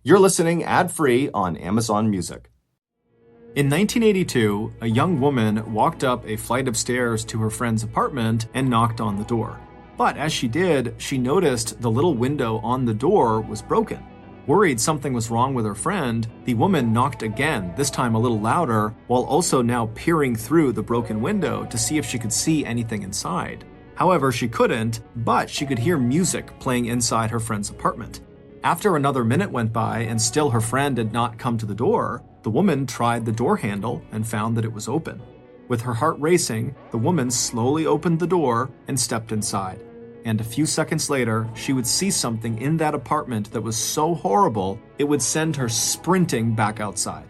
You're listening ad-free on Amazon Music. In 1982, a young woman walked up a flight of stairs to her friend's apartment and knocked on the door. But as she did, she noticed the little window on the door was broken. Worried something was wrong with her friend, the woman knocked again, this time a little louder, while also now peering through the broken window to see if she could see anything inside. However, she couldn't, but she could hear music playing inside her friend's apartment. After another minute went by and still her friend did not come to the door, the woman tried the door handle and found that it was open. With her heart racing, the woman slowly opened the door and stepped inside. And a few seconds later, she would see something in that apartment that was so horrible, it would send her sprinting back outside.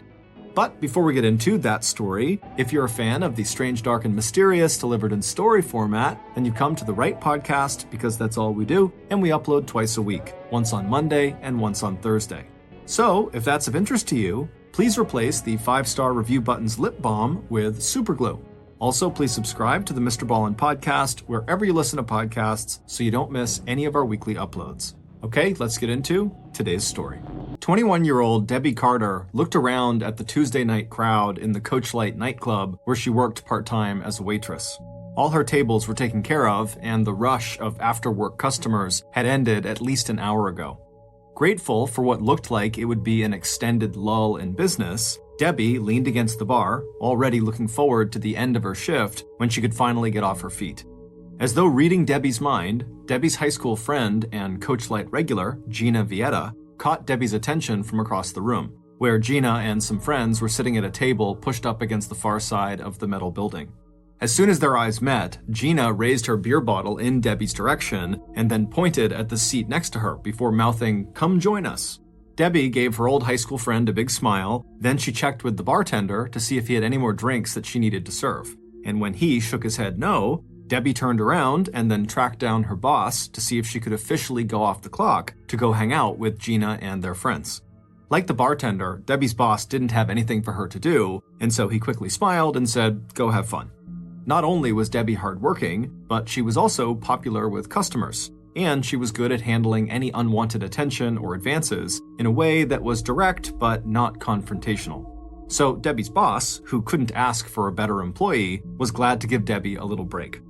But before we get into that story, if you're a fan of the strange, dark, and mysterious delivered in story format, then you come to the right podcast because that's all we do, and we upload twice a week, once on Monday and once on Thursday. So, if that's of interest to you, please replace the 5-star review button's lip balm with super glue. Also, please subscribe to the MrBallen podcast wherever you listen to podcasts so you don't miss any of our weekly uploads. Okay, let's get into today's story. 21-year-old Debbie Carter looked around at the Tuesday night crowd in the Coachlight nightclub where she worked part-time as a waitress. All her tables were taken care of, and the rush of after-work customers had ended at least an hour ago. Grateful for what looked like it would be an extended lull in business, Debbie leaned against the bar, already looking forward to the end of her shift when she could finally get off her feet. As though reading Debbie's mind, Debbie's high school friend and Coachlight regular, Gina Vieta, caught Debbie's attention from across the room, where Gina and some friends were sitting at a table pushed up against the far side of the metal building. As soon as their eyes met, Gina raised her beer bottle in Debbie's direction and then pointed at the seat next to her before mouthing, "Come join us." Debbie gave her old high school friend a big smile, then she checked with the bartender to see if he had any more drinks that she needed to serve. And when he shook his head no, Debbie turned around and then tracked down her boss to see if she could officially go off the clock to go hang out with Gina and their friends. Like the bartender, Debbie's boss didn't have anything for her to do, and so he quickly smiled and said, "Go have fun." Not only was Debbie hardworking, but she was also popular with customers, and she was good at handling any unwanted attention or advances in a way that was direct but not confrontational. So Debbie's boss, who couldn't ask for a better employee, was glad to give Debbie a little break.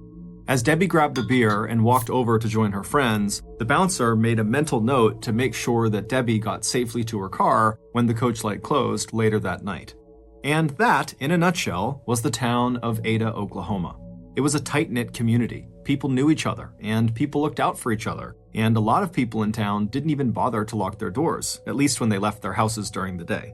As Debbie grabbed a beer and walked over to join her friends, the bouncer made a mental note to make sure that Debbie got safely to her car when the Coachlight closed later that night. And that, in a nutshell, was the town of Ada, Oklahoma. It was a tight-knit community. People knew each other, and people looked out for each other, and a lot of people in town didn't even bother to lock their doors, at least when they left their houses during the day.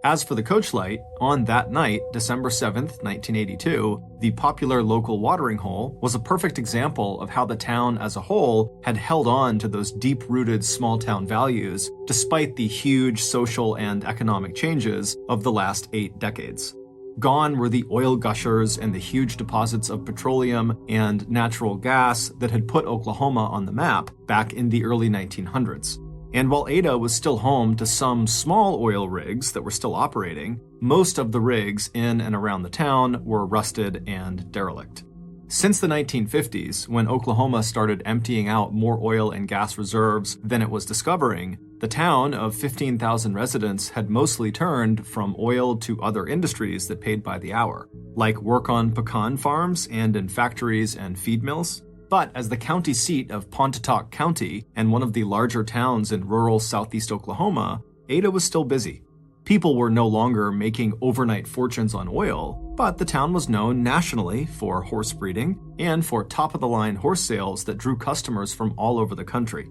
As for the Coachlight, on that night, December 7th, 1982, the popular local watering hole was a perfect example of how the town as a whole had held on to those deep-rooted small-town values despite the huge social and economic changes of the last 8 decades. Gone were the oil gushers and the huge deposits of petroleum and natural gas that had put Oklahoma on the map back in the early 1900s. And while Ada was still home to some small oil rigs that were still operating, most of the rigs in and around the town were rusted and derelict. Since the 1950s, when Oklahoma started emptying out more oil and gas reserves than it was discovering, the town of 15,000 residents had mostly turned from oil to other industries that paid by the hour, like work on pecan farms and in factories and feed mills. But as the county seat of Pontotoc County and one of the larger towns in rural southeast Oklahoma, Ada was still busy. People were no longer making overnight fortunes on oil, but the town was known nationally for horse breeding and for top-of-the-line horse sales that drew customers from all over the country.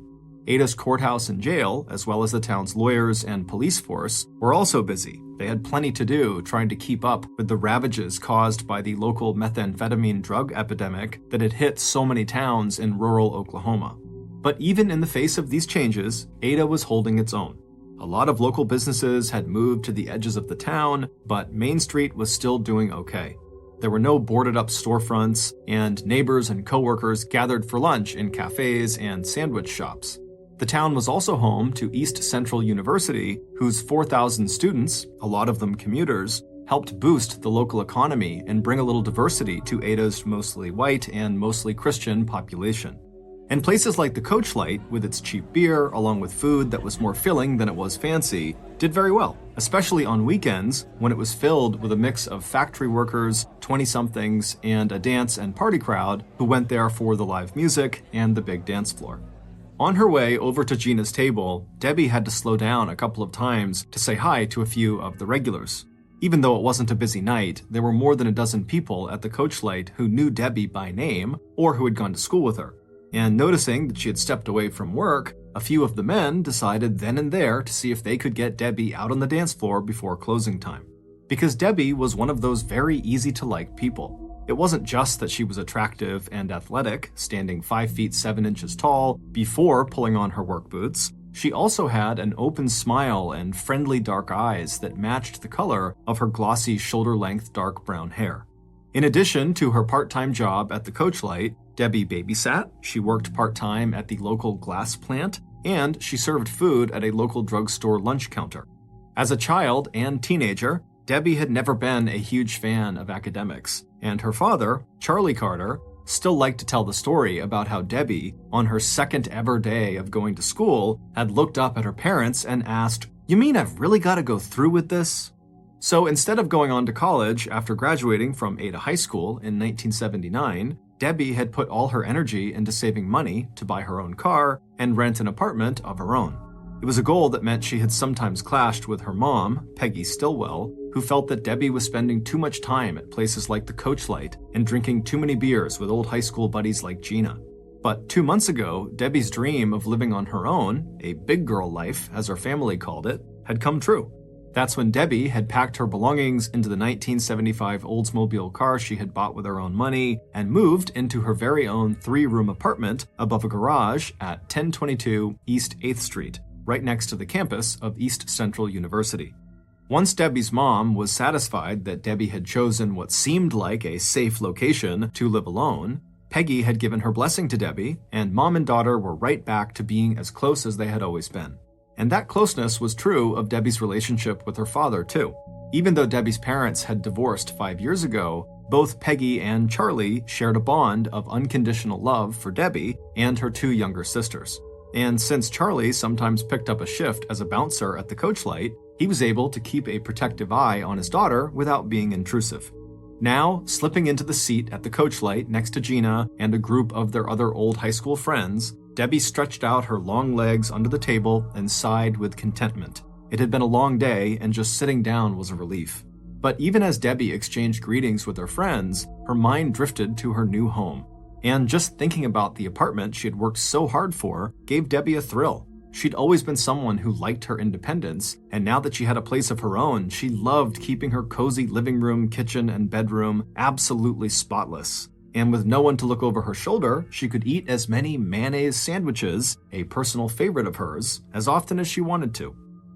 Ada's courthouse and jail, as well as the town's lawyers and police force, were also busy. They had plenty to do trying to keep up with the ravages caused by the local methamphetamine drug epidemic that had hit so many towns in rural Oklahoma. But even in the face of these changes, Ada was holding its own. A lot of local businesses had moved to the edges of the town, but Main Street was still doing okay. There were no boarded-up storefronts, and neighbors and coworkers gathered for lunch in cafes and sandwich shops. The town was also home to East Central University, whose 4,000 students, a lot of them commuters, helped boost the local economy and bring a little diversity to Ada's mostly white and mostly Christian population. And places like the Coachlight, with its cheap beer, along with food that was more filling than it was fancy, did very well, especially on weekends when it was filled with a mix of factory workers, 20-somethings, and a dance and party crowd who went there for the live music and the big dance floor. On her way over to Gina's table, Debbie had to slow down a couple of times to say hi to a few of the regulars. Even though it wasn't a busy night, there were more than a dozen people at the Coachlight who knew Debbie by name or who had gone to school with her. And noticing that she had stepped away from work, a few of the men decided then and there to see if they could get Debbie out on the dance floor before closing time. Because Debbie was one of those very easy-to-like people. It wasn't just that she was attractive and athletic, standing 5 feet 7 inches tall before pulling on her work boots. She also had an open smile and friendly dark eyes that matched the color of her glossy shoulder-length dark brown hair. In addition to her part-time job at the Coachlight, Debbie babysat, she worked part-time at the local glass plant, and she served food at a local drugstore lunch counter. As a child and teenager, Debbie had never been a huge fan of academics, and her father, Charlie Carter, still liked to tell the story about how Debbie, on her second ever day of going to school, had looked up at her parents and asked, "You mean I've really got to go through with this?" So instead of going on to college after graduating from Ada High School in 1979, Debbie had put all her energy into saving money to buy her own car and rent an apartment of her own. It was a goal that meant she had sometimes clashed with her mom, Peggy Stillwell, who felt that Debbie was spending too much time at places like the Coachlight and drinking too many beers with old high school buddies like Gina. But 2 months ago, Debbie's dream of living on her own, a big girl life as her family called it, had come true. That's when Debbie had packed her belongings into the 1975 Oldsmobile car she had bought with her own money and moved into her very own 3-room apartment above a garage at 1022 East 8th Street, right next to the campus of East Central University. Once Debbie's mom was satisfied that Debbie had chosen what seemed like a safe location to live alone, Peggy had given her blessing to Debbie, and mom and daughter were right back to being as close as they had always been. And that closeness was true of Debbie's relationship with her father, too. Even though Debbie's parents had divorced 5 years ago, both Peggy and Charlie shared a bond of unconditional love for Debbie and her 2 younger sisters. And since Charlie sometimes picked up a shift as a bouncer at the Coachlight, he was able to keep a protective eye on his daughter without being intrusive. Now, slipping into the seat at the Coachlight next to Gina and a group of their other old high school friends, Debbie stretched out her long legs under the table and sighed with contentment. It had been a long day, and just sitting down was a relief. But even as Debbie exchanged greetings with her friends, her mind drifted to her new home. And just thinking about the apartment she had worked so hard for gave Debbie a thrill. She'd always been someone who liked her independence, and now that she had a place of her own, she loved keeping her cozy living room, kitchen, and bedroom absolutely spotless. And with no one to look over her shoulder, she could eat as many mayonnaise sandwiches, a personal favorite of hers, as often as she wanted to.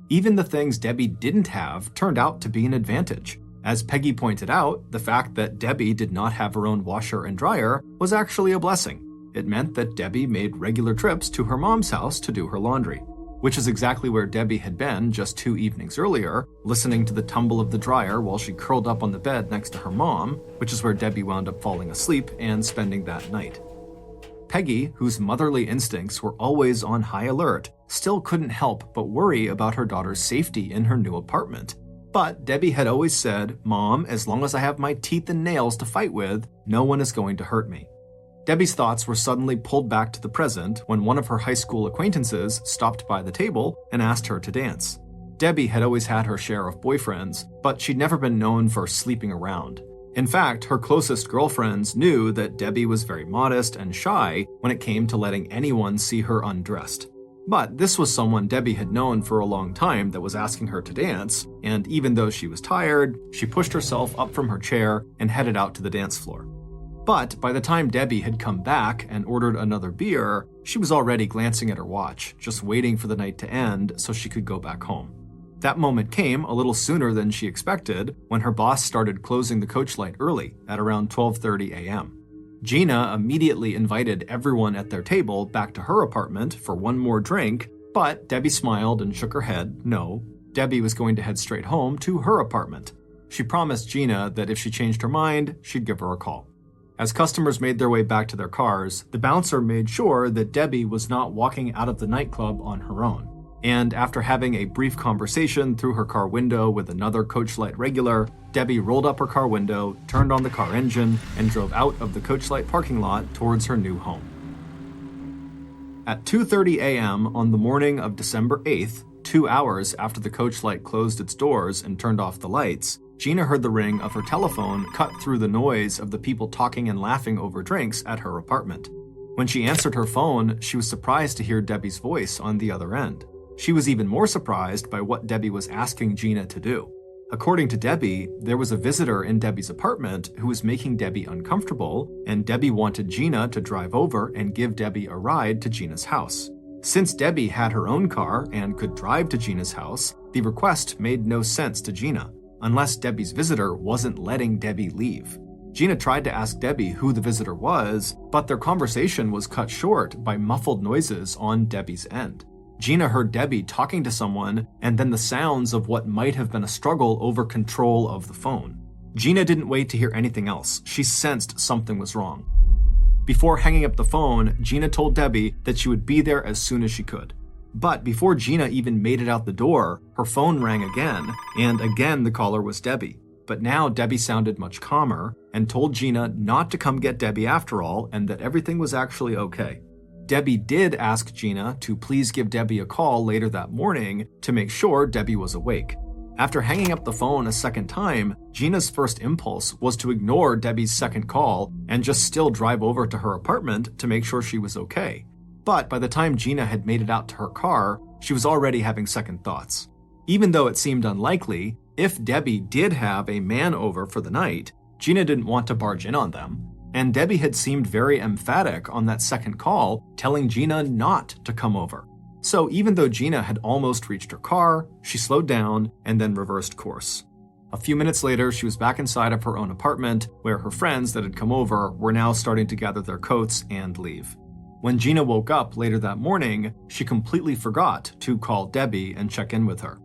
Even the things Debbie didn't have turned out to be an advantage. As Peggy pointed out, the fact that Debbie did not have her own washer and dryer was actually a blessing. It meant that Debbie made regular trips to her mom's house to do her laundry, which is exactly where Debbie had been just 2 evenings earlier, listening to the tumble of the dryer while she curled up on the bed next to her mom, which is where Debbie wound up falling asleep and spending that night. Peggy, whose motherly instincts were always on high alert, still couldn't help but worry about her daughter's safety in her new apartment. But Debbie had always said, "Mom, as long as I have my teeth and nails to fight with, no one is going to hurt me." Debbie's thoughts were suddenly pulled back to the present when one of her high school acquaintances stopped by the table and asked her to dance. Debbie had always had her share of boyfriends, but she'd never been known for sleeping around. In fact, her closest girlfriends knew that Debbie was very modest and shy when it came to letting anyone see her undressed. But this was someone Debbie had known for a long time that was asking her to dance, and even though she was tired, she pushed herself up from her chair and headed out to the dance floor. But by the time Debbie had come back and ordered another beer, she was already glancing at her watch, just waiting for the night to end so she could go back home. That moment came a little sooner than she expected when her boss started closing the Coachlight early at around 12:30 a.m. Gina immediately invited everyone at their table back to her apartment for one more drink, but Debbie smiled and shook her head. No, Debbie was going to head straight home to her apartment. She promised Gina that if she changed her mind, she'd give her a call. As customers made their way back to their cars, the bouncer made sure that Debbie was not walking out of the nightclub on her own. And after having a brief conversation through her car window with another Coachlight regular, Debbie rolled up her car window, turned on the car engine, and drove out of the Coachlight parking lot towards her new home. At 2:30 a.m. on the morning of December 8th, 2 hours after the Coachlight closed its doors and turned off the lights, Gina heard the ring of her telephone cut through the noise of the people talking and laughing over drinks at her apartment. When she answered her phone, she was surprised to hear Debbie's voice on the other end. She was even more surprised by what Debbie was asking Gina to do. According to Debbie, there was a visitor in Debbie's apartment who was making Debbie uncomfortable, and Debbie wanted Gina to drive over and give Debbie a ride to Gina's house. Since Debbie had her own car and could drive to Gina's house, the request made no sense to Gina, unless Debbie's visitor wasn't letting Debbie leave. Gina tried to ask Debbie who the visitor was, but their conversation was cut short by muffled noises on Debbie's end. Gina heard Debbie talking to someone, and then the sounds of what might have been a struggle over control of the phone. Gina didn't wait to hear anything else. She sensed something was wrong. Before hanging up the phone, Gina told Debbie that she would be there as soon as she could. But before Gina even made it out the door, her phone rang again, and again the caller was Debbie. But now Debbie sounded much calmer and told Gina not to come get Debbie after all, and that everything was actually okay. Debbie did ask Gina to please give Debbie a call later that morning to make sure Debbie was awake. After hanging up the phone a second time, Gina's first impulse was to ignore Debbie's second call and just still drive over to her apartment to make sure she was okay. But by the time Gina had made it out to her car, she was already having second thoughts. Even though it seemed unlikely, if Debbie did have a man over for the night, Gina didn't want to barge in on them. And Debbie had seemed very emphatic on that second call, telling Gina not to come over. So even though Gina had almost reached her car, she slowed down and then reversed course. A few minutes later, she was back inside of her own apartment, where her friends that had come over were now starting to gather their coats and leave. When Gina woke up later that morning, she completely forgot to call Debbie and check in with her.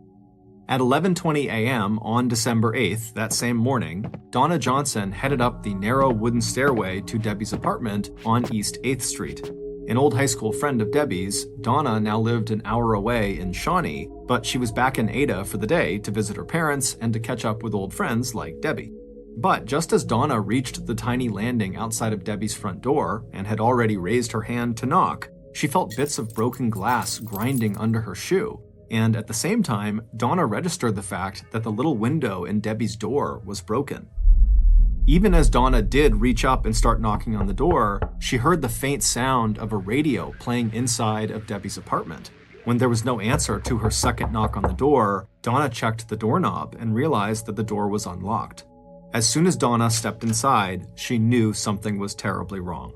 At 11:20 a.m. on December 8th, that same morning, Donna Johnson headed up the narrow wooden stairway to Debbie's apartment on East 8th Street. An old high school friend of Debbie's, Donna now lived an hour away in Shawnee, but she was back in Ada for the day to visit her parents and to catch up with old friends like Debbie. But just as Donna reached the tiny landing outside of Debbie's front door and had already raised her hand to knock, she felt bits of broken glass grinding under her shoe. And at the same time, Donna registered the fact that the little window in Debbie's door was broken. Even as Donna did reach up and start knocking on the door, she heard the faint sound of a radio playing inside of Debbie's apartment. When there was no answer to her second knock on the door, Donna checked the doorknob and realized that the door was unlocked. As soon as Donna stepped inside, she knew something was terribly wrong.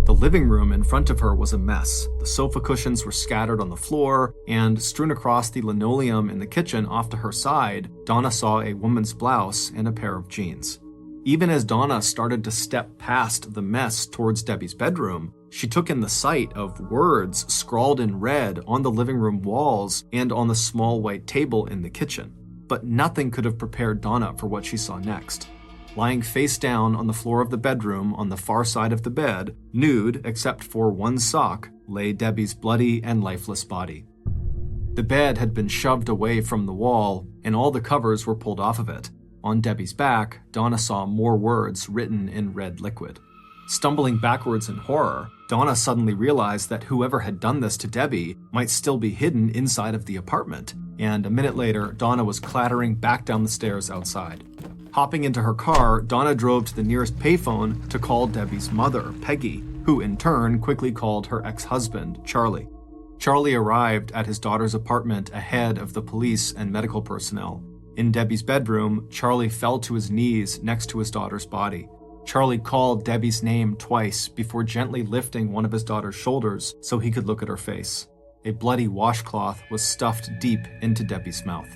The living room in front of her was a mess. The sofa cushions were scattered on the floor, and strewn across the linoleum in the kitchen off to her side, Donna saw a woman's blouse and a pair of jeans. Even as Donna started to step past the mess towards Debbie's bedroom, she took in the sight of words scrawled in red on the living room walls and on the small white table in the kitchen. But nothing could have prepared Donna for what she saw next. Lying face down on the floor of the bedroom on the far side of the bed, nude except for one sock, lay Debbie's bloody and lifeless body. The bed had been shoved away from the wall, and all the covers were pulled off of it. On Debbie's back, Donna saw more words written in red liquid. Stumbling backwards in horror, Donna suddenly realized that whoever had done this to Debbie might still be hidden inside of the apartment, and a minute later, Donna was clattering back down the stairs outside. Hopping into her car, Donna drove to the nearest payphone to call Debbie's mother, Peggy, who in turn quickly called her ex-husband, Charlie. Charlie arrived at his daughter's apartment ahead of the police and medical personnel. In Debbie's bedroom, Charlie fell to his knees next to his daughter's body. Charlie called Debbie's name twice before gently lifting one of his daughter's shoulders so he could look at her face. A bloody washcloth was stuffed deep into Debbie's mouth.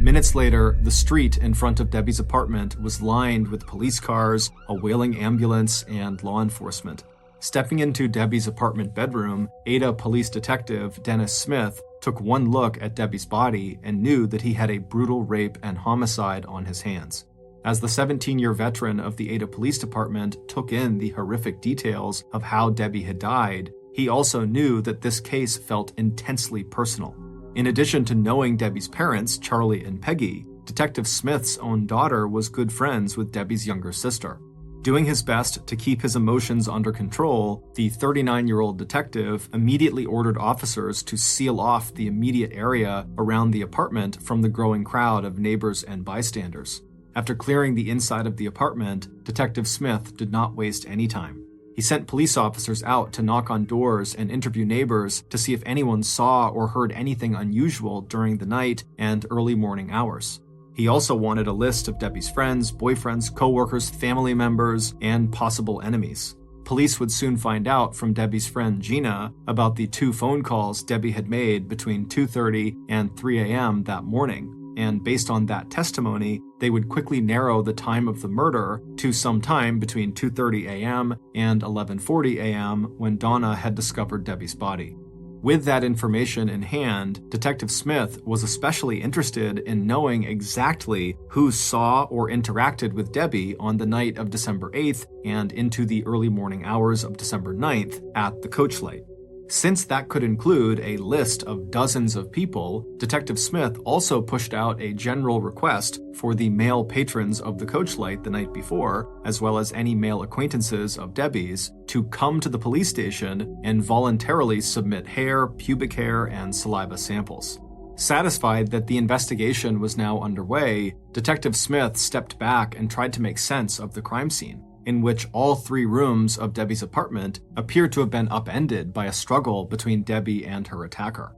Minutes later, the street in front of Debbie's apartment was lined with police cars, a wailing ambulance, and law enforcement. Stepping into Debbie's apartment bedroom, Ada Police Detective Dennis Smith took one look at Debbie's body and knew that he had a brutal rape and homicide on his hands. As the 17-year veteran of the Ada Police Department took in the horrific details of how Debbie had died, he also knew that this case felt intensely personal. In addition to knowing Debbie's parents, Charlie and Peggy, Detective Smith's own daughter was good friends with Debbie's younger sister. Doing his best to keep his emotions under control, the 39-year-old detective immediately ordered officers to seal off the immediate area around the apartment from the growing crowd of neighbors and bystanders. After clearing the inside of the apartment, Detective Smith did not waste any time. He sent police officers out to knock on doors and interview neighbors to see if anyone saw or heard anything unusual during the night and early morning hours. He also wanted a list of Debbie's friends, boyfriends, coworkers, family members, and possible enemies. Police would soon find out from Debbie's friend Gina about the 2 phone calls Debbie had made between 2:30 and 3 a.m. that morning, and based on that testimony, they would quickly narrow the time of the murder to some time between 2:30 a.m. and 11:40 a.m. when Donna had discovered Debbie's body. With that information in hand, Detective Smith was especially interested in knowing exactly who saw or interacted with Debbie on the night of December 8th and into the early morning hours of December 9th at the coach light. Since that could include a list of dozens of people, Detective Smith also pushed out a general request for the male patrons of the coach light the night before, as well as any male acquaintances of Debbie's, to come to the police station and voluntarily submit hair, pubic hair, and saliva samples. Satisfied that the investigation was now underway, Detective Smith stepped back and tried to make sense of the crime scene, in which all 3 rooms of Debbie's apartment appeared to have been upended by a struggle between Debbie and her attacker.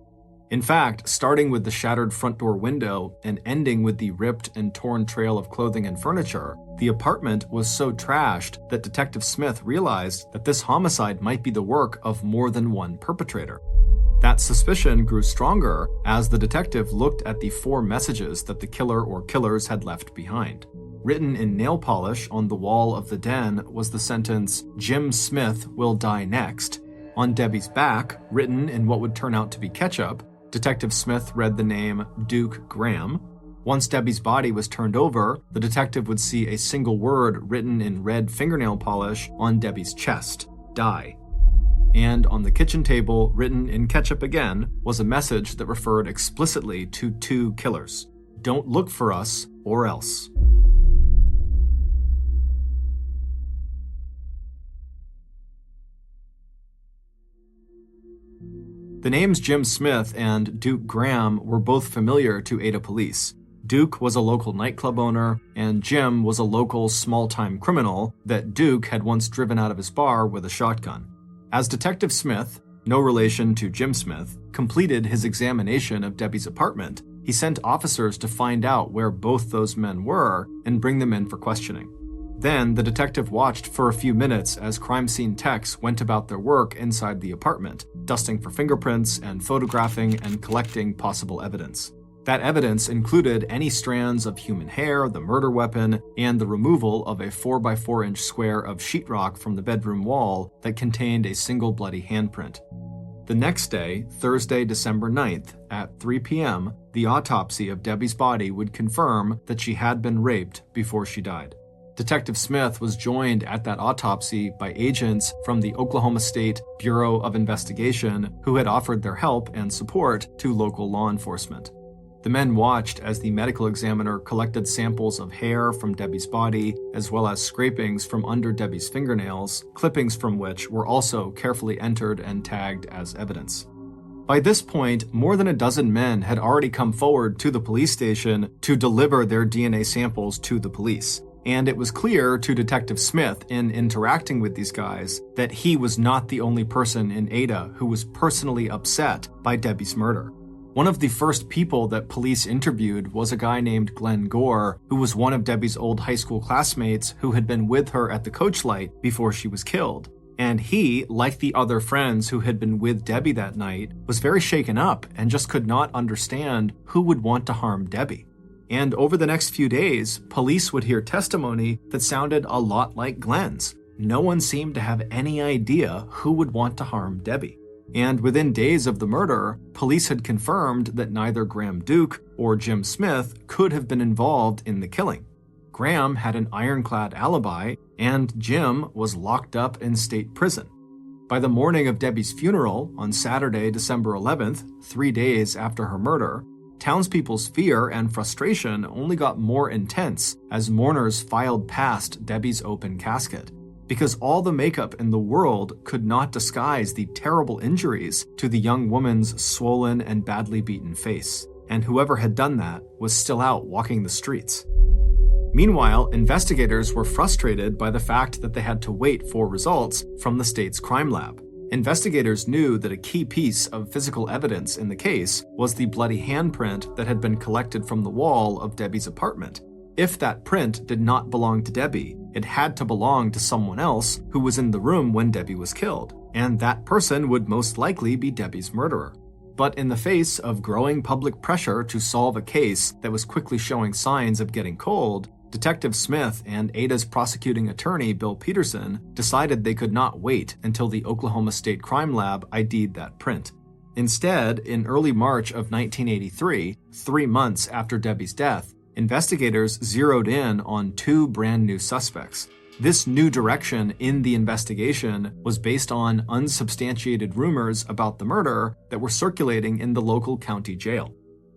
In fact, starting with the shattered front door window and ending with the ripped and torn trail of clothing and furniture, the apartment was so trashed that Detective Smith realized that this homicide might be the work of more than one perpetrator. That suspicion grew stronger as the detective looked at the 4 messages that the killer or killers had left behind. Written in nail polish on the wall of the den was the sentence, "Jim Smith will die next." On Debbie's back, written in what would turn out to be ketchup, Detective Smith read the name Duke Graham. Once Debbie's body was turned over, the detective would see a single word written in red fingernail polish on Debbie's chest, "Die." And on the kitchen table, written in ketchup again, was a message that referred explicitly to 2 killers. "Don't look for us, or else." The names Jim Smith and Duke Graham were both familiar to Ada police. Duke was a local nightclub owner, and Jim was a local small-time criminal that Duke had once driven out of his bar with a shotgun. As Detective Smith, no relation to Jim Smith, completed his examination of Debbie's apartment, he sent officers to find out where both those men were and bring them in for questioning. Then, the detective watched for a few minutes as crime scene techs went about their work inside the apartment, dusting for fingerprints and photographing and collecting possible evidence. That evidence included any strands of human hair, the murder weapon, and the removal of a 4x4-inch square of sheetrock from the bedroom wall that contained a single bloody handprint. The next day, Thursday, December 9th, at 3 p.m., the autopsy of Debbie's body would confirm that she had been raped before she died. Detective Smith was joined at that autopsy by agents from the Oklahoma State Bureau of Investigation who had offered their help and support to local law enforcement. The men watched as the medical examiner collected samples of hair from Debbie's body, as well as scrapings from under Debbie's fingernails, clippings from which were also carefully entered and tagged as evidence. By this point, more than a dozen men had already come forward to the police station to deliver their DNA samples to the police. And it was clear to Detective Smith in interacting with these guys that he was not the only person in Ada who was personally upset by Debbie's murder. One of the first people that police interviewed was a guy named Glenn Gore, who was one of Debbie's old high school classmates who had been with her at the coach light before she was killed. And he, like the other friends who had been with Debbie that night, was very shaken up and just could not understand who would want to harm Debbie. And over the next few days, police would hear testimony that sounded a lot like Glenn's. No one seemed to have any idea who would want to harm Debbie. And within days of the murder, police had confirmed that neither Graham Duke or Jim Smith could have been involved in the killing. Graham had an ironclad alibi, and Jim was locked up in state prison. By the morning of Debbie's funeral, on Saturday, December 11th, 3 days after her murder, townspeople's fear and frustration only got more intense as mourners filed past Debbie's open casket, because all the makeup in the world could not disguise the terrible injuries to the young woman's swollen and badly beaten face, and whoever had done that was still out walking the streets. Meanwhile, investigators were frustrated by the fact that they had to wait for results from the state's crime lab. Investigators knew that a key piece of physical evidence in the case was the bloody handprint that had been collected from the wall of Debbie's apartment. If that print did not belong to Debbie, it had to belong to someone else who was in the room when Debbie was killed, and that person would most likely be Debbie's murderer. But in the face of growing public pressure to solve a case that was quickly showing signs of getting cold, Detective Smith and Ada's prosecuting attorney, Bill Peterson, decided they could not wait until the Oklahoma State Crime Lab ID'd that print. Instead, in early March of 1983, 3 months after Debbie's death, investigators zeroed in on 2 brand new suspects. This new direction in the investigation was based on unsubstantiated rumors about the murder that were circulating in the local county jail.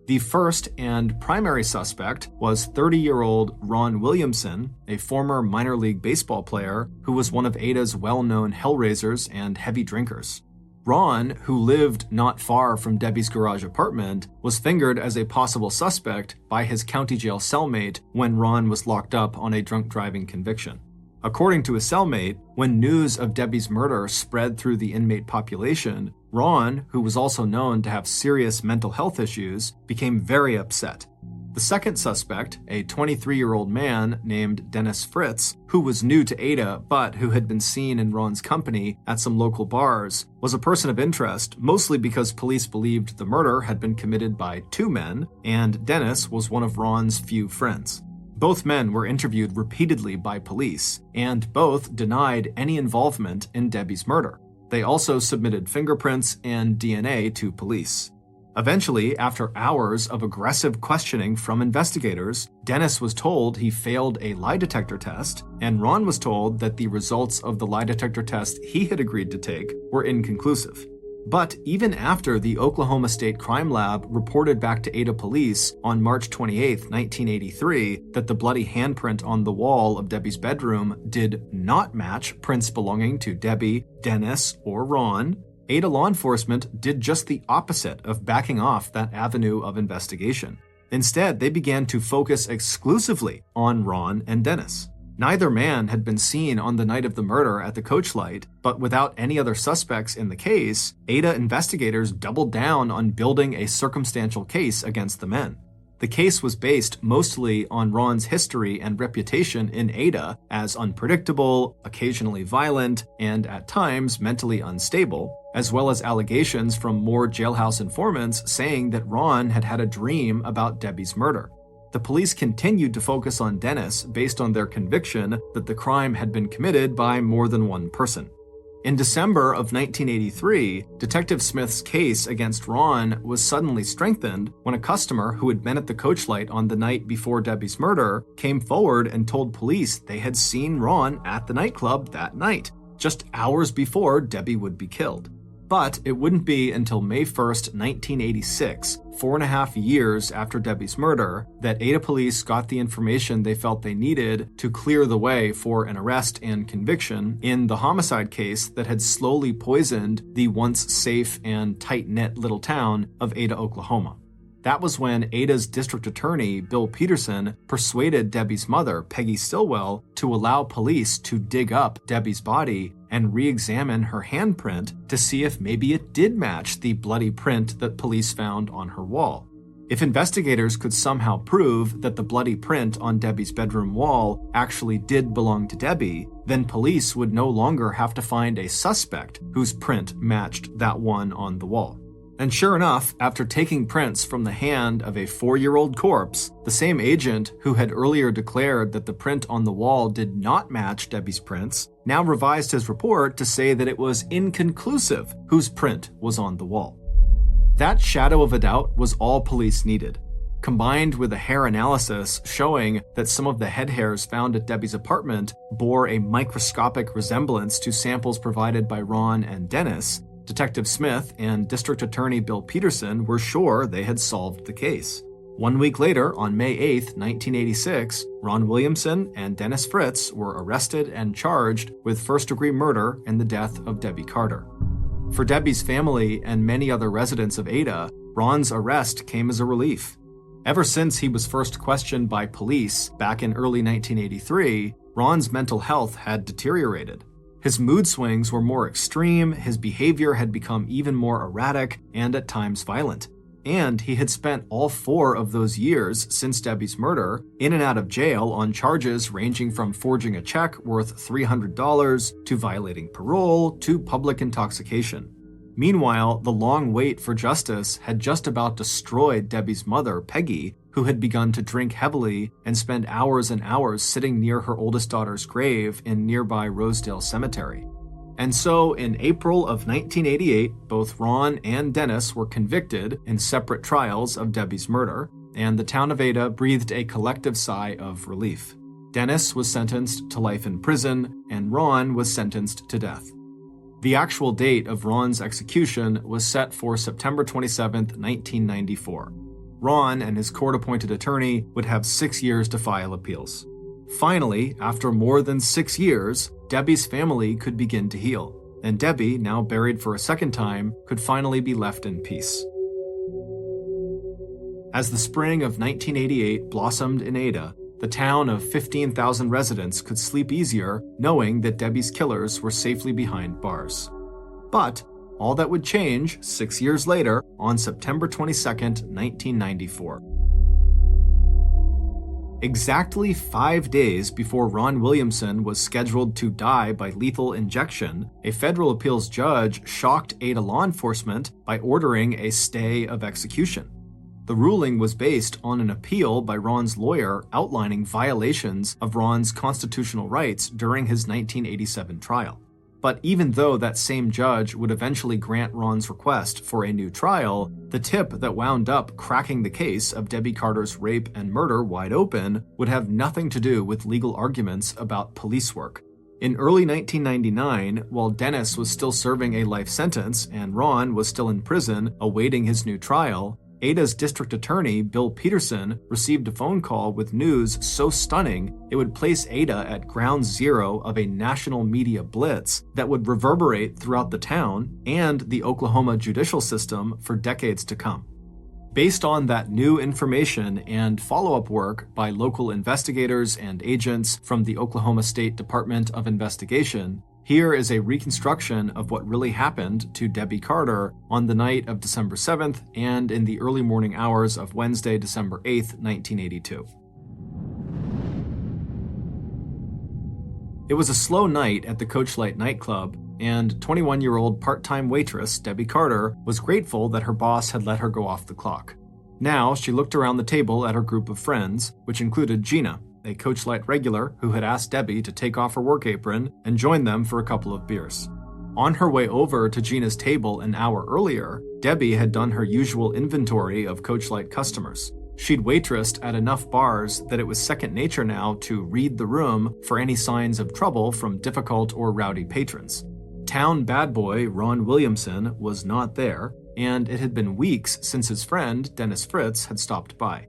The first and primary suspect was 30-year-old Ron Williamson, a former minor league baseball player who was one of Ada's well-known hellraisers and heavy drinkers. Ron, who lived not far from Debbie's garage apartment, was fingered as a possible suspect by his county jail cellmate when Ron was locked up on a drunk driving conviction. According to his cellmate, when news of Debbie's murder spread through the inmate population, Ron, who was also known to have serious mental health issues, became very upset. The second suspect, a 23-year-old man named Dennis Fritz, who was new to Ada but who had been seen in Ron's company at some local bars, was a person of interest, mostly because police believed the murder had been committed by 2 men, and Dennis was one of Ron's few friends. Both men were interviewed repeatedly by police, and both denied any involvement in Debbie's murder. They also submitted fingerprints and DNA to police. Eventually, after hours of aggressive questioning from investigators, Dennis was told he failed a lie detector test, and Ron was told that the results of the lie detector test he had agreed to take were inconclusive. But even after the Oklahoma State Crime Lab reported back to Ada police on March 28, 1983, that the bloody handprint on the wall of Debbie's bedroom did not match prints belonging to Debbie, Dennis, or Ron, Ada law enforcement did just the opposite of backing off that avenue of investigation. Instead, they began to focus exclusively on Ron and Dennis. Neither man had been seen on the night of the murder at the Coach Light, but without any other suspects in the case, Ada investigators doubled down on building a circumstantial case against the men. The case was based mostly on Ron's history and reputation in Ada as unpredictable, occasionally violent, and at times mentally unstable, as well as allegations from more jailhouse informants saying that Ron had had a dream about Debbie's murder. The police continued to focus on Dennis based on their conviction that the crime had been committed by more than one person. In December of 1983, Detective Smith's case against Ron was suddenly strengthened when a customer who had been at the Coach Light on the night before Debbie's murder came forward and told police they had seen Ron at the nightclub that night, just hours before Debbie would be killed. But it wouldn't be until May 1st, 1986, 4.5 years after Debbie's murder, that Ada police got the information they felt they needed to clear the way for an arrest and conviction in the homicide case that had slowly poisoned the once safe and tight-knit little town of Ada, Oklahoma. That was when Ada's district attorney, Bill Peterson, persuaded Debbie's mother, Peggy Stillwell, to allow police to dig up Debbie's body and re-examine her handprint to see if maybe it did match the bloody print that police found on her wall. If investigators could somehow prove that the bloody print on Debbie's bedroom wall actually did belong to Debbie, then police would no longer have to find a suspect whose print matched that one on the wall. And sure enough, after taking prints from the hand of a 4-year-old corpse, the same agent who had earlier declared that the print on the wall did not match Debbie's prints now revised his report to say that it was inconclusive whose print was on the wall. That shadow of a doubt was all police needed. combined with a hair analysis showing that some of the head hairs found at Debbie's apartment bore a microscopic resemblance to samples provided by Ron and Dennis, Detective Smith and District Attorney Bill Peterson were sure they had solved the case. 1 week later, on May 8, 1986, Ron Williamson and Dennis Fritz were arrested and charged with first-degree murder in the death of Debbie Carter. For Debbie's family and many other residents of Ada, Ron's arrest came as a relief. Ever since he was first questioned by police back in early 1983, Ron's mental health had deteriorated. His mood swings were more extreme, his behavior had become even more erratic and at times violent. And he had spent all 4 of those years since Debbie's murder in and out of jail on charges ranging from forging a check worth $300 to violating parole to public intoxication. Meanwhile, the long wait for justice had just about destroyed Debbie's mother, Peggy, who had begun to drink heavily and spend hours and hours sitting near her oldest daughter's grave in nearby Rosedale Cemetery. And so, in April of 1988, both Ron and Dennis were convicted in separate trials of Debbie's murder, and the town of Ada breathed a collective sigh of relief. Dennis was sentenced to life in prison, and Ron was sentenced to death. The actual date of Ron's execution was set for September 27, 1994. Ron and his court-appointed attorney would have 6 years to file appeals. Finally, after more than 6 years, Debbie's family could begin to heal, and Debbie, now buried for a second time, could finally be left in peace. As the spring of 1988 blossomed in Ada, the town of 15,000 residents could sleep easier knowing that Debbie's killers were safely behind bars. But all that would change 6 years later on September 22, 1994. Exactly 5 days before Ron Williamson was scheduled to die by lethal injection, a federal appeals judge shocked Ada law enforcement by ordering a stay of execution. The ruling was based on an appeal by Ron's lawyer outlining violations of Ron's constitutional rights during his 1987 trial. But even though that same judge would eventually grant Ron's request for a new trial, the tip that wound up cracking the case of Debbie Carter's rape and murder wide open would have nothing to do with legal arguments about police work. In early 1999, while Dennis was still serving a life sentence and Ron was still in prison awaiting his new trial, Ada's district attorney, Bill Peterson, received a phone call with news so stunning it would place Ada at ground zero of a national media blitz that would reverberate throughout the town and the Oklahoma judicial system for decades to come. Based on that new information and follow-up work by local investigators and agents from the Oklahoma State Department of Investigation, here is a reconstruction of what really happened to Debbie Carter on the night of December 7th and in the early morning hours of Wednesday, December 8th, 1982. It was a slow night at the Coachlight nightclub, and 21-year-old part-time waitress Debbie Carter was grateful that her boss had let her go off the clock. Now, she looked around the table at her group of friends, which included Gina, a Coachlight regular who had asked Debbie to take off her work apron and join them for a couple of beers. On her way over to Gina's table an hour earlier, Debbie had done her usual inventory of Coachlight customers. She'd waitressed at enough bars that it was second nature now to read the room for any signs of trouble from difficult or rowdy patrons. Town bad boy Ron Williamson was not there, and it had been weeks since his friend, Dennis Fritz, had stopped by.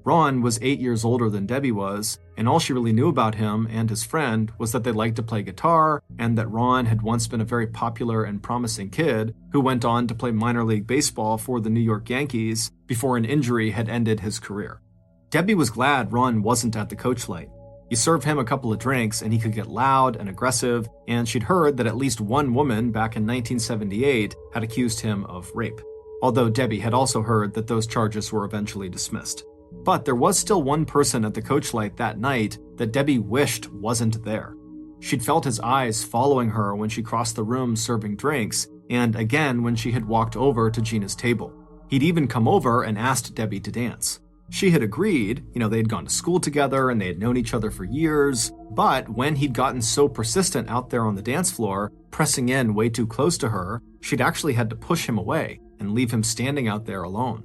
Ron was 8 years older than Debbie was, and all she really knew about him and his friend was that they liked to play guitar and that Ron had once been a very popular and promising kid who went on to play minor league baseball for the New York Yankees before an injury had ended his career. Debbie was glad Ron wasn't at the Coachlight. You serve him a couple of drinks and he could get loud and aggressive, and she'd heard that at least one woman back in 1978 had accused him of rape, although Debbie had also heard that those charges were eventually dismissed. But there was still one person at the Coachlight that night that Debbie wished wasn't there. She'd felt his eyes following her when she crossed the room serving drinks, and again when she had walked over to Gina's table. He'd even come over and asked Debbie to dance. She had agreed, they'd gone to school together and they had known each other for years, but when he'd gotten so persistent out there on the dance floor, pressing in way too close to her, she'd actually had to push him away and leave him standing out there alone.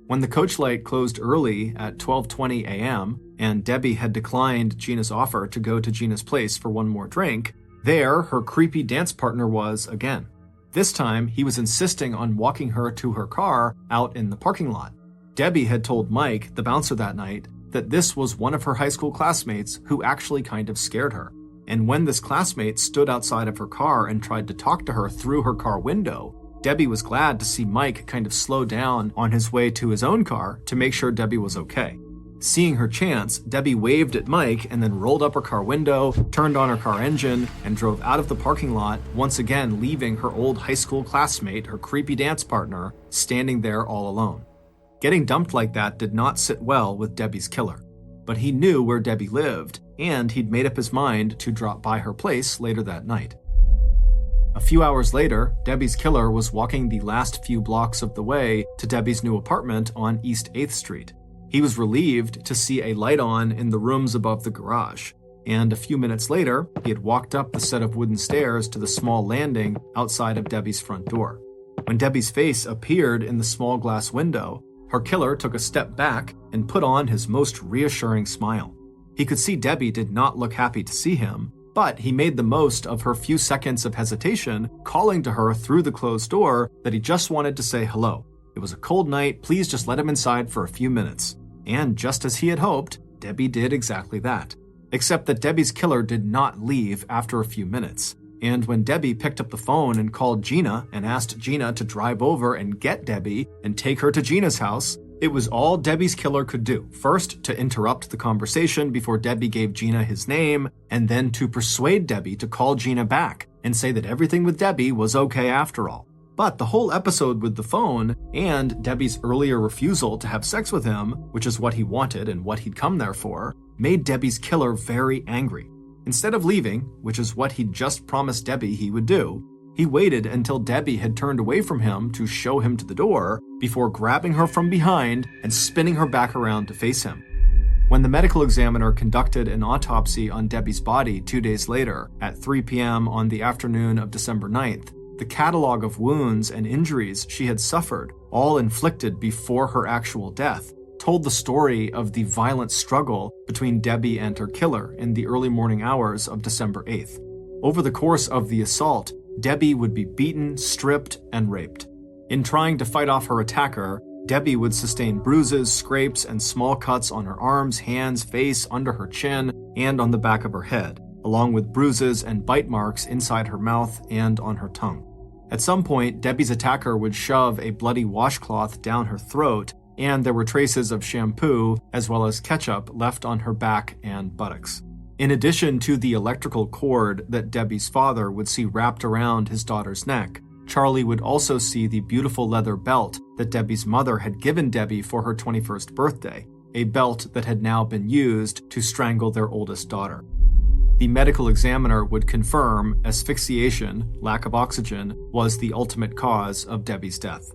When the coach light closed early at 12:20 a.m., and Debbie had declined Gina's offer to go to Gina's place for one more drink, there her creepy dance partner was again. This time, he was insisting on walking her to her car out in the parking lot. Debbie had told Mike, the bouncer that night, that this was one of her high school classmates who actually kind of scared her. And when this classmate stood outside of her car and tried to talk to her through her car window, Debbie was glad to see Mike kind of slow down on his way to his own car to make sure Debbie was okay. Seeing her chance, Debbie waved at Mike and then rolled up her car window, turned on her car engine, and drove out of the parking lot, once again leaving her old high school classmate, her creepy dance partner, standing there all alone. Getting dumped like that did not sit well with Debbie's killer, but he knew where Debbie lived, and he'd made up his mind to drop by her place later that night. A few hours later, Debbie's killer was walking the last few blocks of the way to Debbie's new apartment on East 8th Street. He was relieved to see a light on in the rooms above the garage, and a few minutes later, he had walked up the set of wooden stairs to the small landing outside of Debbie's front door. When Debbie's face appeared in the small glass window, her killer took a step back and put on his most reassuring smile. He could see Debbie did not look happy to see him, but he made the most of her few seconds of hesitation, calling to her through the closed door that he just wanted to say hello. It was a cold night, please just let him inside for a few minutes. And just as he had hoped, Debbie did exactly that. Except that Debbie's killer did not leave after a few minutes. And when Debbie picked up the phone and called Gina and asked Gina to drive over and get Debbie and take her to Gina's house, it was all Debbie's killer could do. First, to interrupt the conversation before Debbie gave Gina his name, and then to persuade Debbie to call Gina back and say that everything with Debbie was okay after all. But the whole episode with the phone and Debbie's earlier refusal to have sex with him, which is what he wanted and what he'd come there for, made Debbie's killer very angry. Instead of leaving, which is what he'd just promised Debbie he would do, he waited until Debbie had turned away from him to show him to the door before grabbing her from behind and spinning her back around to face him. When the medical examiner conducted an autopsy on Debbie's body 2 days later at 3 p.m. on the afternoon of December 9th, the catalog of wounds and injuries she had suffered, all inflicted before her actual death, told the story of the violent struggle between Debbie and her killer in the early morning hours of December 8th. Over the course of the assault, Debbie would be beaten, stripped, and raped. In trying to fight off her attacker, Debbie would sustain bruises, scrapes, and small cuts on her arms, hands, face, under her chin, and on the back of her head, along with bruises and bite marks inside her mouth and on her tongue. At some point, Debbie's attacker would shove a bloody washcloth down her throat, and there were traces of shampoo as well as ketchup left on her back and buttocks. In addition to the electrical cord that Debbie's father would see wrapped around his daughter's neck, Charlie would also see the beautiful leather belt that Debbie's mother had given Debbie for her 21st birthday, a belt that had now been used to strangle their oldest daughter. The medical examiner would confirm asphyxiation, lack of oxygen, was the ultimate cause of Debbie's death.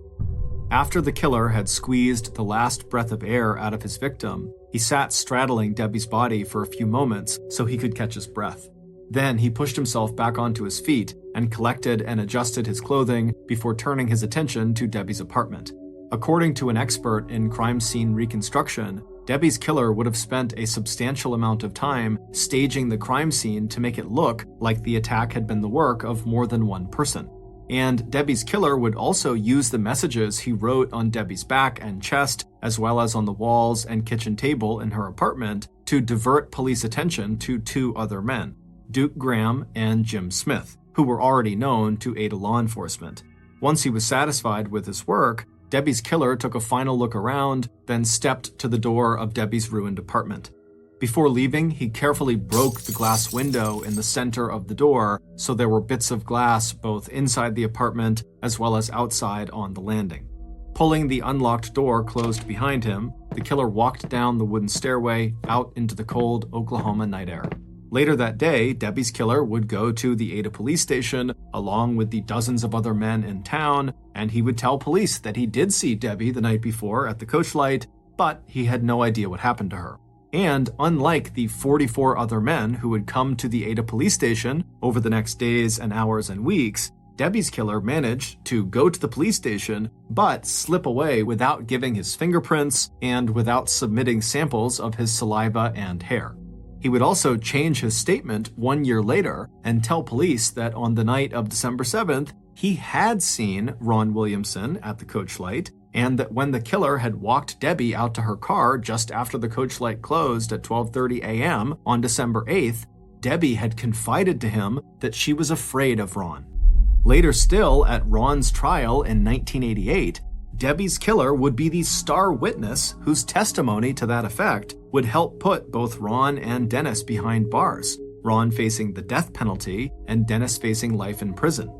After the killer had squeezed the last breath of air out of his victim, he sat straddling Debbie's body for a few moments so he could catch his breath. Then he pushed himself back onto his feet and collected and adjusted his clothing before turning his attention to Debbie's apartment. According to an expert in crime scene reconstruction, Debbie's killer would have spent a substantial amount of time staging the crime scene to make it look like the attack had been the work of more than one person. And Debbie's killer would also use the messages he wrote on Debbie's back and chest, as well as on the walls and kitchen table in her apartment, to divert police attention to two other men, Duke Graham and Jim Smith, who were already known to Ada law enforcement. Once he was satisfied with his work, Debbie's killer took a final look around, then stepped to the door of Debbie's ruined apartment. Before leaving, he carefully broke the glass window in the center of the door so there were bits of glass both inside the apartment as well as outside on the landing. Pulling the unlocked door closed behind him, the killer walked down the wooden stairway out into the cold Oklahoma night air. Later that day, Debbie's killer would go to the Ada police station along with the dozens of other men in town, and he would tell police that he did see Debbie the night before at the coach light, but he had no idea what happened to her. And unlike the 44 other men who would come to the Ada police station over the next days and hours and weeks, Debbie's killer managed to go to the police station but slip away without giving his fingerprints and without submitting samples of his saliva and hair. He would also change his statement 1 year later and tell police that on the night of December 7th, he had seen Ron Williamson at the coach light, and that when the killer had walked Debbie out to her car just after the coach light closed at 12:30 a.m. on December 8th, Debbie had confided to him that she was afraid of Ron. Later still, at Ron's trial in 1988, Debbie's killer would be the star witness whose testimony to that effect would help put both Ron and Dennis behind bars, Ron facing the death penalty and Dennis facing life in prison.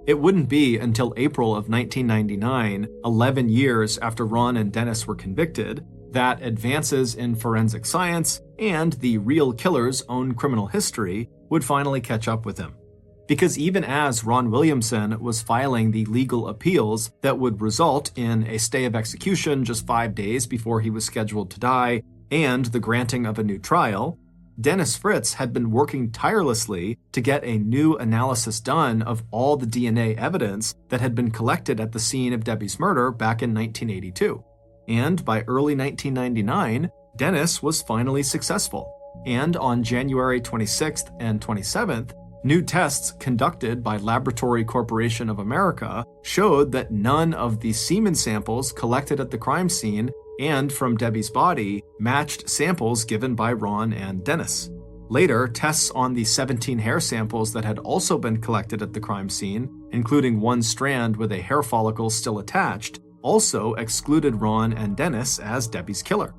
It wouldn't be until April of 1999, 11 years after Ron and Dennis were convicted, that advances in forensic science and the real killer's own criminal history would finally catch up with him. Because even as Ron Williamson was filing the legal appeals that would result in a stay of execution just 5 days before he was scheduled to die and the granting of a new trial, Dennis Fritz had been working tirelessly to get a new analysis done of all the DNA evidence that had been collected at the scene of Debbie's murder back in 1982. And by early 1999, Dennis was finally successful. And on January 26th and 27th, new tests conducted by Laboratory Corporation of America showed that none of the semen samples collected at the crime scene and from Debbie's body matched samples given by Ron and Dennis. Later, tests on the 17 hair samples that had also been collected at the crime scene, including one strand with a hair follicle still attached, also excluded Ron and Dennis as Debbie's killer.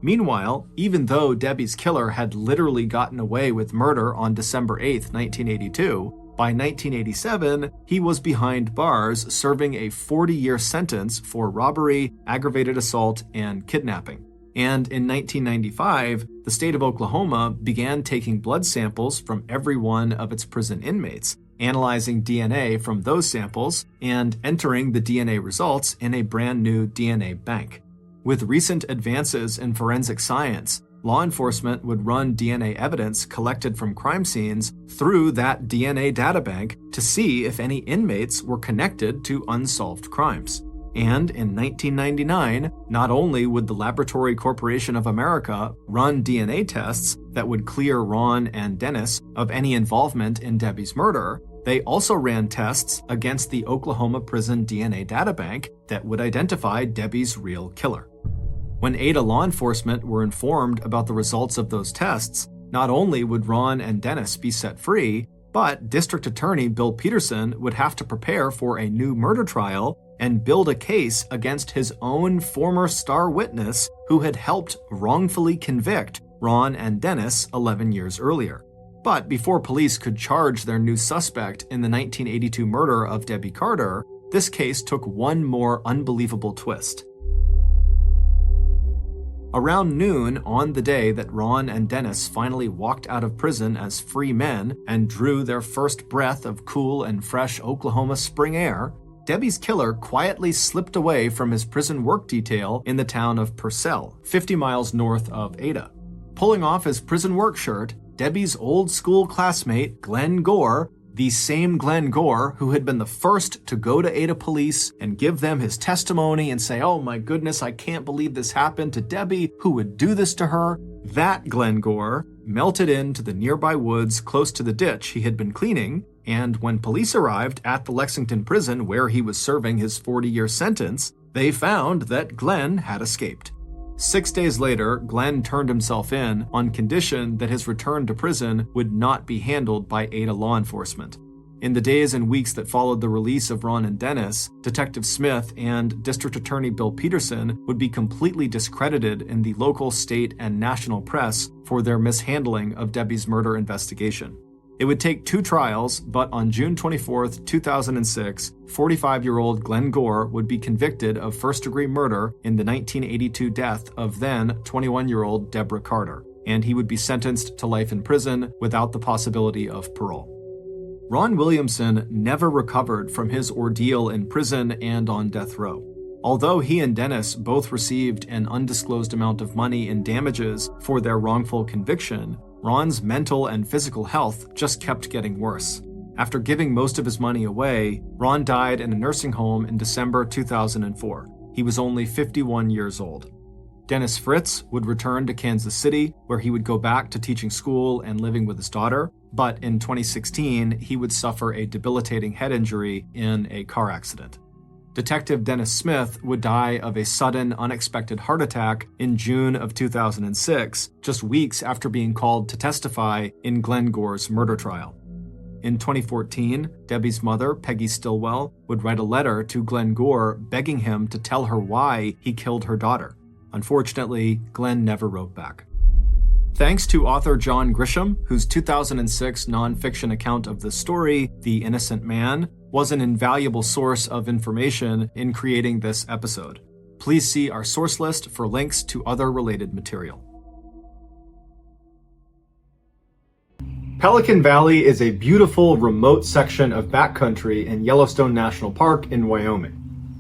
Meanwhile, even though Debbie's killer had literally gotten away with murder on December 8, 1982, by 1987, he was behind bars serving a 40-year sentence for robbery, aggravated assault, and kidnapping. And in 1995, the state of Oklahoma began taking blood samples from every one of its prison inmates, analyzing DNA from those samples, and entering the DNA results in a brand new DNA bank. With recent advances in forensic science, law enforcement would run DNA evidence collected from crime scenes through that DNA databank to see if any inmates were connected to unsolved crimes. And in 1999, not only would the Laboratory Corporation of America run DNA tests that would clear Ron and Dennis of any involvement in Debbie's murder, they also ran tests against the Oklahoma Prison DNA Databank that would identify Debbie's real killer. When Ada law enforcement were informed about the results of those tests, not only would Ron and Dennis be set free, but District Attorney Bill Peterson would have to prepare for a new murder trial and build a case against his own former star witness who had helped wrongfully convict Ron and Dennis 11 years earlier. But before police could charge their new suspect in the 1982 murder of Debbie Carter, this case took one more unbelievable twist. Around noon on the day that Ron and Dennis finally walked out of prison as free men and drew their first breath of cool and fresh Oklahoma spring air, Debbie's killer quietly slipped away from his prison work detail in the town of Purcell, 50 miles north of Ada. Pulling off his prison work shirt, Debbie's old school classmate, Glenn Gore, the same Glenn Gore who had been the first to go to Ada police and give them his testimony and say, "Oh my goodness, I can't believe this happened to Debbie, who would do this to her?" That Glenn Gore melted into the nearby woods close to the ditch he had been cleaning, and when police arrived at the Lexington prison where he was serving his 40-year sentence, they found that Glenn had escaped. 6 days later, Glenn turned himself in on condition that his return to prison would not be handled by Ada law enforcement. In the days and weeks that followed the release of Ron and Dennis, Detective Smith and District Attorney Bill Peterson would be completely discredited in the local, state, and national press for their mishandling of Debbie's murder investigation. It would take 2 trials, but on June 24, 2006, 45-year-old Glenn Gore would be convicted of first-degree murder in the 1982 death of then 21-year-old Deborah Carter, and he would be sentenced to life in prison without the possibility of parole. Ron Williamson never recovered from his ordeal in prison and on death row. Although he and Dennis both received an undisclosed amount of money in damages for their wrongful conviction, Ron's mental and physical health just kept getting worse. After giving most of his money away, Ron died in a nursing home in December 2004. He was only 51 years old. Dennis Fritz would return to Kansas City, where he would go back to teaching school and living with his daughter, but in 2016, he would suffer a debilitating head injury in a car accident. Detective Dennis Smith would die of a sudden, unexpected heart attack in June of 2006, just weeks after being called to testify in Glenn Gore's murder trial. In 2014, Debbie's mother, Peggy Stillwell, would write a letter to Glenn Gore begging him to tell her why he killed her daughter. Unfortunately, Glenn never wrote back. Thanks to author John Grisham, whose 2006 nonfiction account of the story, The Innocent Man, was an invaluable source of information in creating this episode. Please see our source list for links to other related material. Pelican Valley is a beautiful, remote section of backcountry in Yellowstone National Park in Wyoming.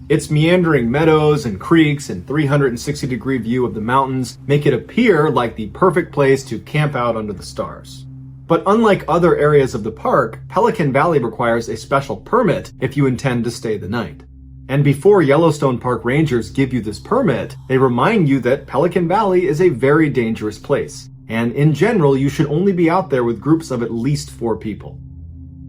Its meandering meadows and creeks and 360-degree view of the mountains make it appear like the perfect place to camp out under the stars. But unlike other areas of the park, Pelican Valley requires a special permit if you intend to stay the night. And before Yellowstone Park rangers give you this permit, they remind you that Pelican Valley is a very dangerous place. And in general, you should only be out there with groups of at least 4 people.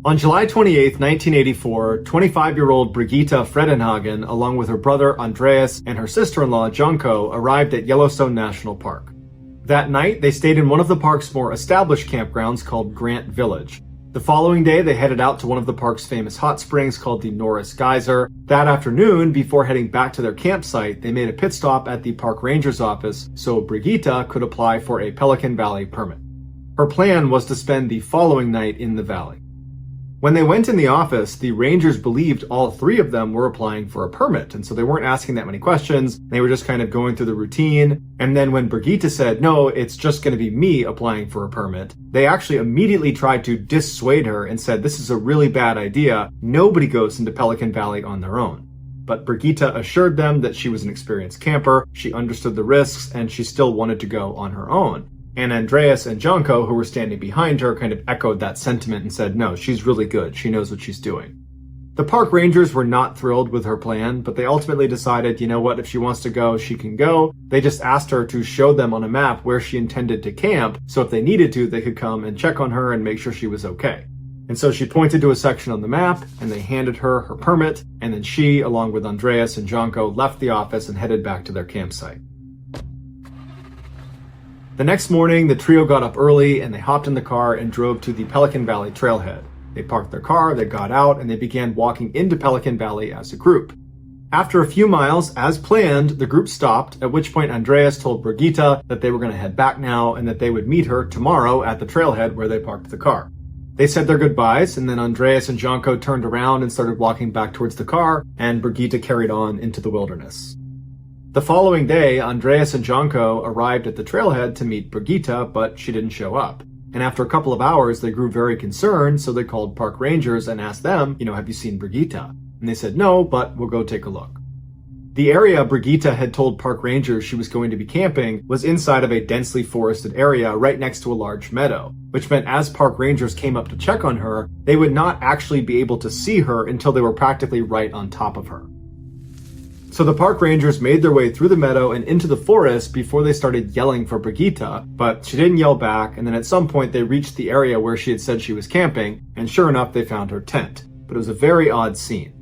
On July 28, 1984, 25-year-old Brigitte Fredenhagen, along with her brother Andreas and her sister-in-law Janko, arrived at Yellowstone National Park. That night, they stayed in one of the park's more established campgrounds called Grant Village. The following day, they headed out to one of the park's famous hot springs called the Norris Geyser. That afternoon, before heading back to their campsite, they made a pit stop at the park ranger's office so Brigitte could apply for a Pelican Valley permit. Her plan was to spend the following night in the valley. When they went in the office, the rangers believed all 3 of them were applying for a permit, and so they weren't asking that many questions. They were just kind of going through the routine. And then when Brigitte said, "No, it's just going to be me applying for a permit," they actually immediately tried to dissuade her and said, "This is a really bad idea. Nobody goes into Pelican Valley on their own." But Brigitte assured them that she was an experienced camper, she understood the risks, and she still wanted to go on her own. And Andreas and Janko, who were standing behind her, kind of echoed that sentiment and said, "No, she's really good. She knows what she's doing." The park rangers were not thrilled with her plan, but they ultimately decided, you know what, if she wants to go, she can go. They just asked her to show them on a map where she intended to camp, so if they needed to, they could come and check on her and make sure she was okay. And so she pointed to a section on the map, and they handed her her permit, and then she, along with Andreas and Janko, left the office and headed back to their campsite. The next morning, the trio got up early and they hopped in the car and drove to the Pelican Valley trailhead. They parked their car, they got out, and they began walking into Pelican Valley as a group. After a few miles, as planned, the group stopped, at which point Andreas told Brigitte that they were going to head back now and that they would meet her tomorrow at the trailhead where they parked the car. They said their goodbyes, and then Andreas and Janko turned around and started walking back towards the car, and Brigitte carried on into the wilderness. The following day, Andreas and Janko arrived at the trailhead to meet Brigitte, but she didn't show up. And after a couple of hours, they grew very concerned, so they called park rangers and asked them, have you seen Brigitte? And they said no, but we'll go take a look. The area Brigitte had told park rangers she was going to be camping was inside of a densely forested area right next to a large meadow, which meant as park rangers came up to check on her, they would not actually be able to see her until they were practically right on top of her. So the park rangers made their way through the meadow and into the forest before they started yelling for Brigitte, but she didn't yell back, and then at some point they reached the area where she had said she was camping, and sure enough they found her tent. But it was a very odd scene.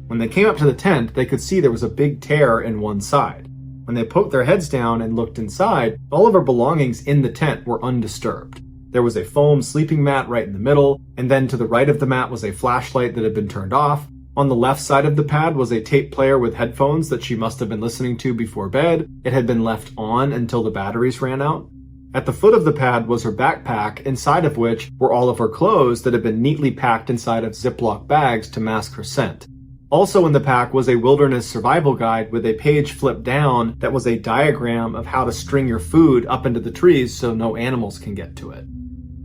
When they came up to the tent, they could see there was a big tear in one side. When they poked their heads down and looked inside, all of her belongings in the tent were undisturbed. There was a foam sleeping mat right in the middle, and then to the right of the mat was a flashlight that had been turned off. On the left side of the pad was a tape player with headphones that she must have been listening to before bed. It had been left on until the batteries ran out. At the foot of the pad was her backpack, inside of which were all of her clothes that had been neatly packed inside of Ziploc bags to mask her scent. Also in the pack was a wilderness survival guide with a page flipped down that was a diagram of how to string your food up into the trees so no animals can get to it.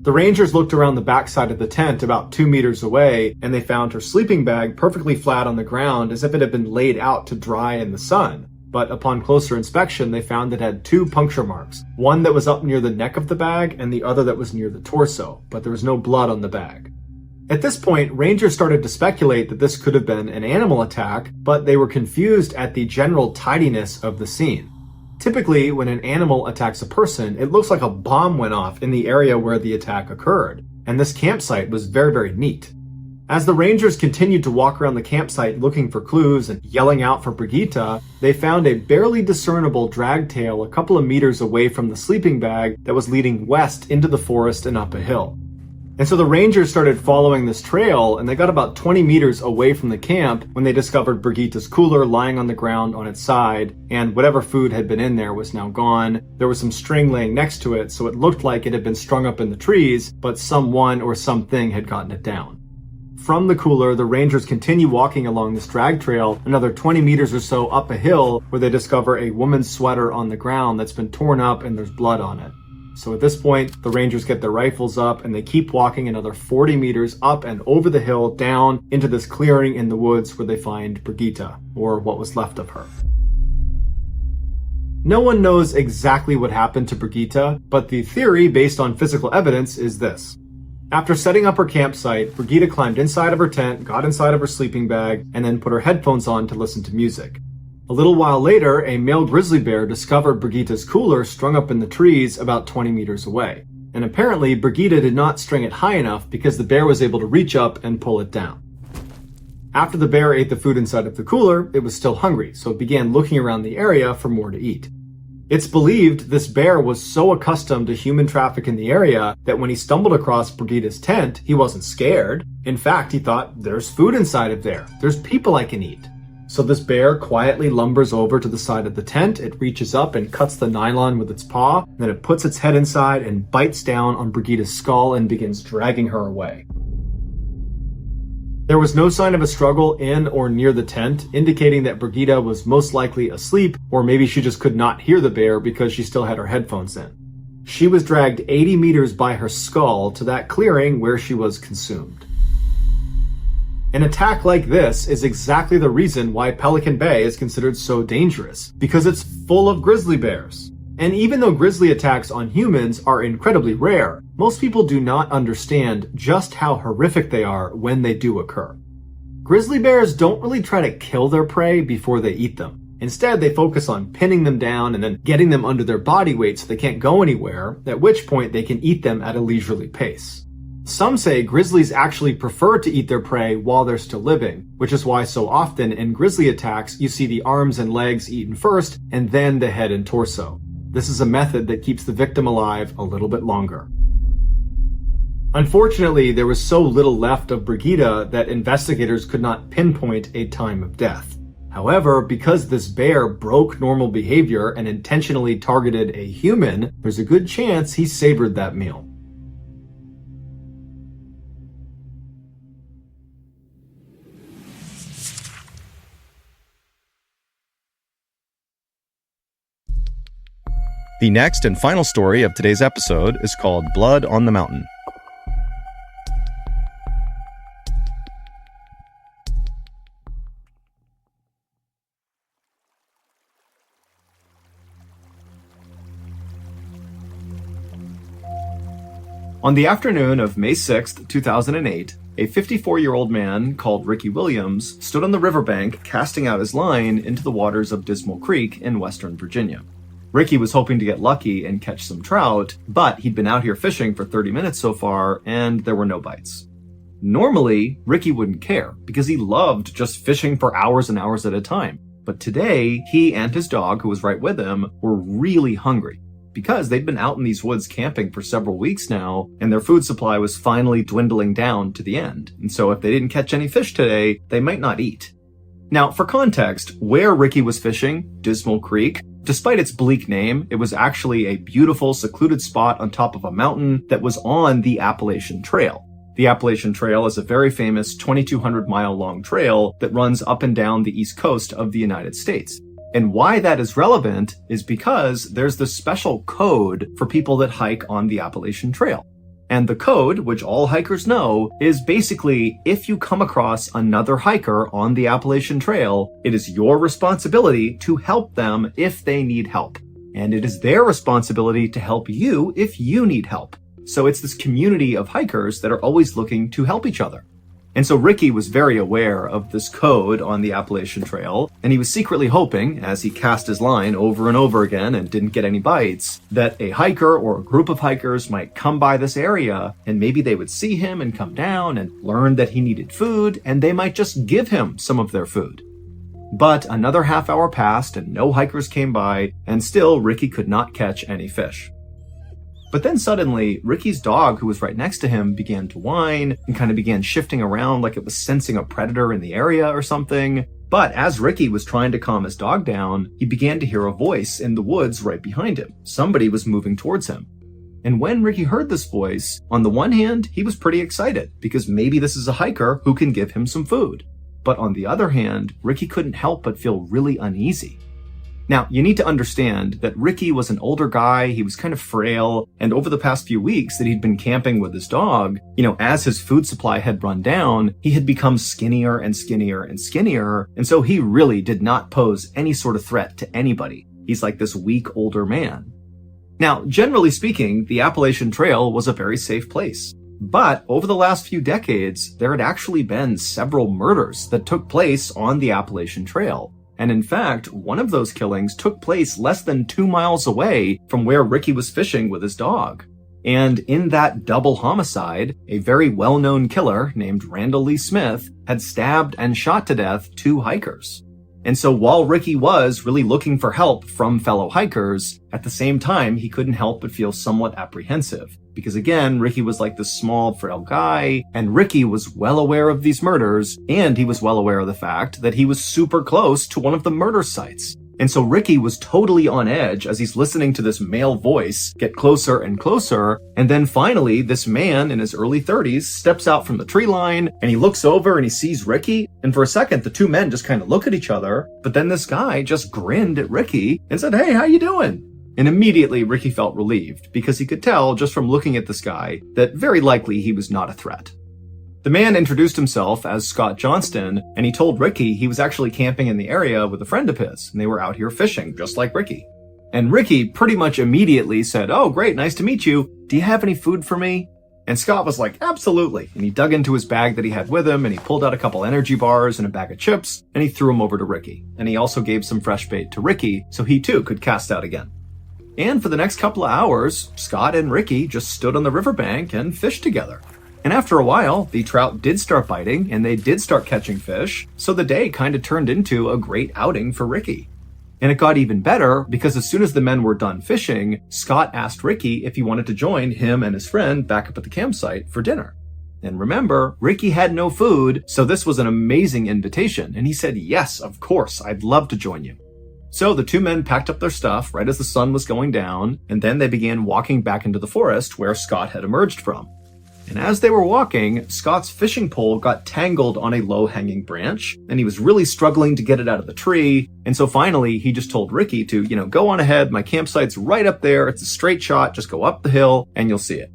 The rangers looked around the backside of the tent about 2 meters away, and they found her sleeping bag perfectly flat on the ground as if it had been laid out to dry in the sun. But upon closer inspection, they found it had 2 puncture marks, one that was up near the neck of the bag and the other that was near the torso, but there was no blood on the bag. At this point, rangers started to speculate that this could have been an animal attack, but they were confused at the general tidiness of the scene. Typically, when an animal attacks a person, it looks like a bomb went off in the area where the attack occurred, and this campsite was very, very neat. As the rangers continued to walk around the campsite looking for clues and yelling out for Brigitte, they found a barely discernible drag tail a couple of meters away from the sleeping bag that was leading west into the forest and up a hill. And so the rangers started following this trail, and they got about 20 meters away from the camp when they discovered Brigitte's cooler lying on the ground on its side, and whatever food had been in there was now gone. There was some string laying next to it, so it looked like it had been strung up in the trees, but someone or something had gotten it down. From the cooler, the rangers continue walking along this drag trail another 20 meters or so up a hill, where they discover a woman's sweater on the ground that's been torn up and there's blood on it. So at this point, the rangers get their rifles up and they keep walking another 40 meters up and over the hill down into this clearing in the woods where they find Brigitte, or what was left of her. No one knows exactly what happened to Brigitte, but the theory based on physical evidence is this. After setting up her campsite, Brigitte climbed inside of her tent, got inside of her sleeping bag, and then put her headphones on to listen to music. A little while later, a male grizzly bear discovered Brigitte's cooler strung up in the trees about 20 meters away. And apparently, Brigitte did not string it high enough because the bear was able to reach up and pull it down. After the bear ate the food inside of the cooler, it was still hungry, so it began looking around the area for more to eat. It's believed this bear was so accustomed to human traffic in the area that when he stumbled across Brigitte's tent, he wasn't scared. In fact, he thought, there's food inside of there. There's people I can eat. So this bear quietly lumbers over to the side of the tent, it reaches up and cuts the nylon with its paw, then it puts its head inside and bites down on Brigitte's skull and begins dragging her away. There was no sign of a struggle in or near the tent, indicating that Brigitte was most likely asleep, or maybe she just could not hear the bear because she still had her headphones in. She was dragged 80 meters by her skull to that clearing where she was consumed. An attack like this is exactly the reason why Pelican Bay is considered so dangerous, because it's full of grizzly bears. And even though grizzly attacks on humans are incredibly rare, most people do not understand just how horrific they are when they do occur. Grizzly bears don't really try to kill their prey before they eat them. Instead, they focus on pinning them down and then getting them under their body weight so they can't go anywhere, at which point they can eat them at a leisurely pace. Some say grizzlies actually prefer to eat their prey while they're still living, which is why so often in grizzly attacks you see the arms and legs eaten first and then the head and torso. This is a method that keeps the victim alive a little bit longer. Unfortunately, there was so little left of Brigitte that investigators could not pinpoint a time of death. However, because this bear broke normal behavior and intentionally targeted a human, there's a good chance he savored that meal. The next and final story of today's episode is called Blood on the Mountain. On the afternoon of May 6th, 2008, a 54-year-old man called Ricky Williams stood on the riverbank casting out his line into the waters of Dismal Creek in western Virginia. Ricky was hoping to get lucky and catch some trout, but he'd been out here fishing for 30 minutes so far, and there were no bites. Normally, Ricky wouldn't care, because he loved just fishing for hours and hours at a time. But today, he and his dog, who was right with him, were really hungry, because they'd been out in these woods camping for several weeks now, and their food supply was finally dwindling down to the end. And so if they didn't catch any fish today, they might not eat. Now, for context, where Ricky was fishing, Dismal Creek, despite its bleak name, it was actually a beautiful, secluded spot on top of a mountain that was on the Appalachian Trail. The Appalachian Trail is a very famous 2,200-mile-long trail that runs up and down the east coast of the United States. And why that is relevant is because there's this special code for people that hike on the Appalachian Trail. And the code, which all hikers know, is basically if you come across another hiker on the Appalachian Trail, it is your responsibility to help them if they need help. And it is their responsibility to help you if you need help. So it's this community of hikers that are always looking to help each other. And so Ricky was very aware of this code on the Appalachian Trail, and he was secretly hoping, as he cast his line over and over again and didn't get any bites, that a hiker or a group of hikers might come by this area, and maybe they would see him and come down and learn that he needed food, and they might just give him some of their food. But another half hour passed and no hikers came by, and still Ricky could not catch any fish. But then suddenly, Ricky's dog, who was right next to him, began to whine and kind of began shifting around like it was sensing a predator in the area or something. But as Ricky was trying to calm his dog down, he began to hear a voice in the woods right behind him. Somebody was moving towards him. And when Ricky heard this voice, on the one hand, he was pretty excited because maybe this is a hiker who can give him some food. But on the other hand, Ricky couldn't help but feel really uneasy. Now, you need to understand that Ricky was an older guy, he was kind of frail, and over the past few weeks that he'd been camping with his dog, as his food supply had run down, he had become skinnier and skinnier and skinnier, and so he really did not pose any sort of threat to anybody. He's like this weak older man. Now, generally speaking, the Appalachian Trail was a very safe place. But over the last few decades, there had actually been several murders that took place on the Appalachian Trail. And in fact, one of those killings took place less than 2 miles away from where Ricky was fishing with his dog. And in that double homicide, a very well-known killer named Randall Lee Smith had stabbed and shot to death 2 hikers. And so while Ricky was really looking for help from fellow hikers, at the same time, he couldn't help but feel somewhat apprehensive. Because again, Ricky was like this small, frail guy, and Ricky was well aware of these murders, and he was well aware of the fact that he was super close to one of the murder sites. And so Ricky was totally on edge as he's listening to this male voice get closer and closer, and then finally, this man in his early 30s steps out from the tree line, and he looks over and he sees Ricky, and for a second, the 2 men just kind of look at each other, but then this guy just grinned at Ricky and said, "Hey, how you doing?" And immediately Ricky felt relieved because he could tell just from looking at this guy that very likely he was not a threat. The man introduced himself as Scott Johnston, and he told Ricky he was actually camping in the area with a friend of his, and they were out here fishing just like Ricky. And Ricky pretty much immediately said, "Oh, great, nice to meet you. Do you have any food for me?" And Scott was like, "Absolutely." And he dug into his bag that he had with him, and he pulled out a couple energy bars and a bag of chips, and he threw them over to Ricky. And he also gave some fresh bait to Ricky so he too could cast out again. And for the next couple of hours, Scott and Ricky just stood on the riverbank and fished together. And after a while, the trout did start biting and they did start catching fish, so the day kind of turned into a great outing for Ricky. And it got even better because as soon as the men were done fishing, Scott asked Ricky if he wanted to join him and his friend back up at the campsite for dinner. And remember, Ricky had no food, so this was an amazing invitation, and he said, "Yes, of course, I'd love to join you." So the 2 men packed up their stuff right as the sun was going down, and then they began walking back into the forest where Scott had emerged from. And as they were walking, Scott's fishing pole got tangled on a low-hanging branch, and he was really struggling to get it out of the tree. And so finally, he just told Ricky to, go on ahead, my campsite's right up there, it's a straight shot, just go up the hill, and you'll see it.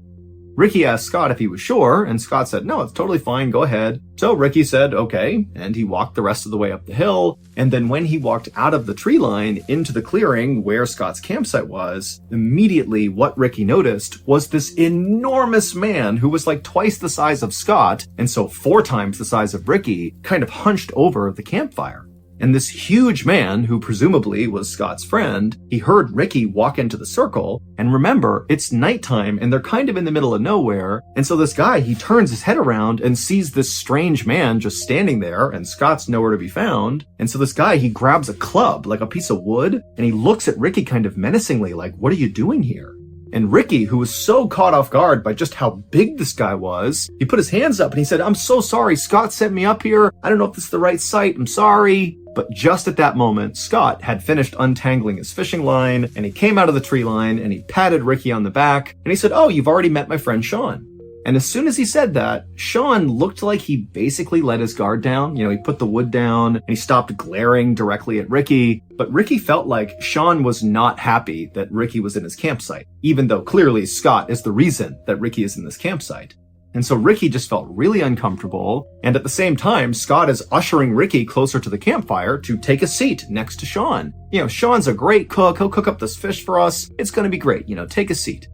Ricky asked Scott if he was sure, and Scott said, "No, it's totally fine, go ahead." So Ricky said, "Okay," and he walked the rest of the way up the hill, and then when he walked out of the tree line into the clearing where Scott's campsite was, immediately what Ricky noticed was this enormous man who was like twice the size of Scott, and so 4 times the size of Ricky, kind of hunched over the campfire. And this huge man, who presumably was Scott's friend, he heard Ricky walk into the circle, and remember, it's nighttime and they're kind of in the middle of nowhere, and so this guy, he turns his head around and sees this strange man just standing there, and Scott's nowhere to be found, and so this guy, he grabs a club, like a piece of wood, and he looks at Ricky kind of menacingly, like, "What are you doing here?" And Ricky, who was so caught off guard by just how big this guy was, he put his hands up and he said, "I'm so sorry, Scott sent me up here. I don't know if this is the right site, I'm sorry." But just at that moment, Scott had finished untangling his fishing line, and he came out of the tree line, and he patted Ricky on the back, and he said, "Oh, you've already met my friend Sean." And as soon as he said that, Sean looked like he basically let his guard down. He put the wood down, and he stopped glaring directly at Ricky. But Ricky felt like Sean was not happy that Ricky was in his campsite, even though clearly Scott is the reason that Ricky is in this campsite. And so Ricky just felt really uncomfortable, and at the same time, Scott is ushering Ricky closer to the campfire to take a seat next to Sean. Sean's a great cook, he'll cook up this fish for us, it's gonna be great, take a seat.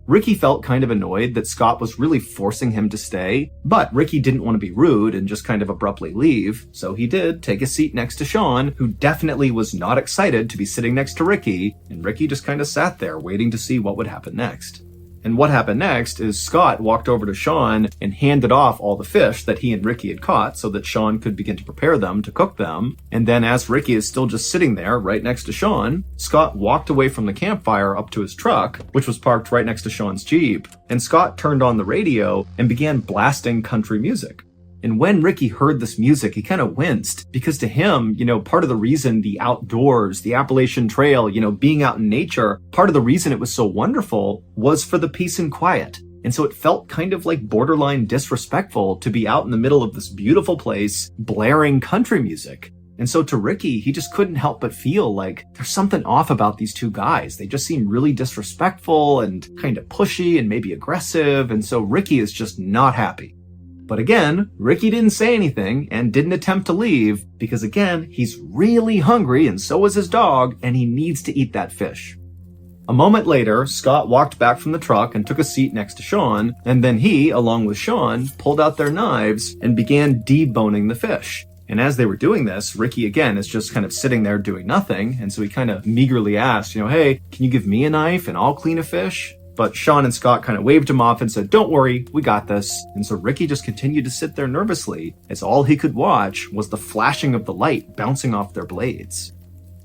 Ricky felt kind of annoyed that Scott was really forcing him to stay, but Ricky didn't want to be rude and just kind of abruptly leave, so he did take a seat next to Sean, who definitely was not excited to be sitting next to Ricky, and Ricky just kind of sat there waiting to see what would happen next. And what happened next is Scott walked over to Sean and handed off all the fish that he and Ricky had caught so that Sean could begin to prepare them to cook them. And then as Ricky is still just sitting there right next to Sean, Scott walked away from the campfire up to his truck, which was parked right next to Sean's Jeep, and Scott turned on the radio and began blasting country music. And when Ricky heard this music, he kind of winced because to him, part of the reason the outdoors, the Appalachian Trail, being out in nature, part of the reason it was so wonderful was for the peace and quiet. And so it felt kind of like borderline disrespectful to be out in the middle of this beautiful place, blaring country music. And so to Ricky, he just couldn't help but feel like there's something off about these two guys. They just seem really disrespectful and kind of pushy and maybe aggressive. And so Ricky is just not happy. But again, Ricky didn't say anything and didn't attempt to leave because again, he's really hungry and so is his dog and he needs to eat that fish. A moment later, Scott walked back from the truck and took a seat next to Sean, and then he, along with Sean, pulled out their knives and began deboning the fish. And as they were doing this, Ricky again is just kind of sitting there doing nothing, and so he kind of meagerly asked, hey, can you give me a knife and I'll clean a fish? But Sean and Scott kind of waved him off and said, don't worry, we got this. And so Ricky just continued to sit there nervously, as all he could watch was the flashing of the light bouncing off their blades.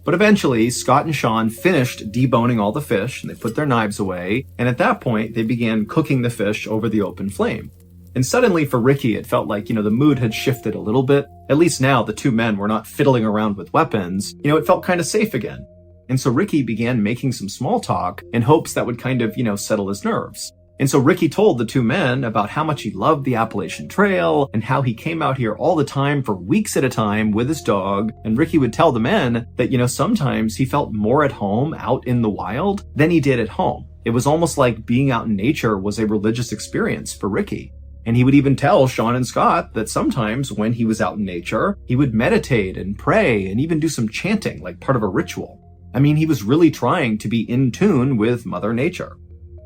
But eventually, Scott and Sean finished deboning all the fish, and they put their knives away, and at that point, they began cooking the fish over the open flame. And suddenly for Ricky, it felt like, the mood had shifted a little bit. At least now, the two men were not fiddling around with weapons. It felt kind of safe again. And so Ricky began making some small talk in hopes that would kind of, settle his nerves. And so Ricky told the two men about how much he loved the Appalachian Trail and how he came out here all the time for weeks at a time with his dog. And Ricky would tell the men that, sometimes he felt more at home out in the wild than he did at home. It was almost like being out in nature was a religious experience for Ricky. And he would even tell Sean and Scott that sometimes when he was out in nature, he would meditate and pray and even do some chanting like part of a ritual. I mean, he was really trying to be in tune with Mother Nature.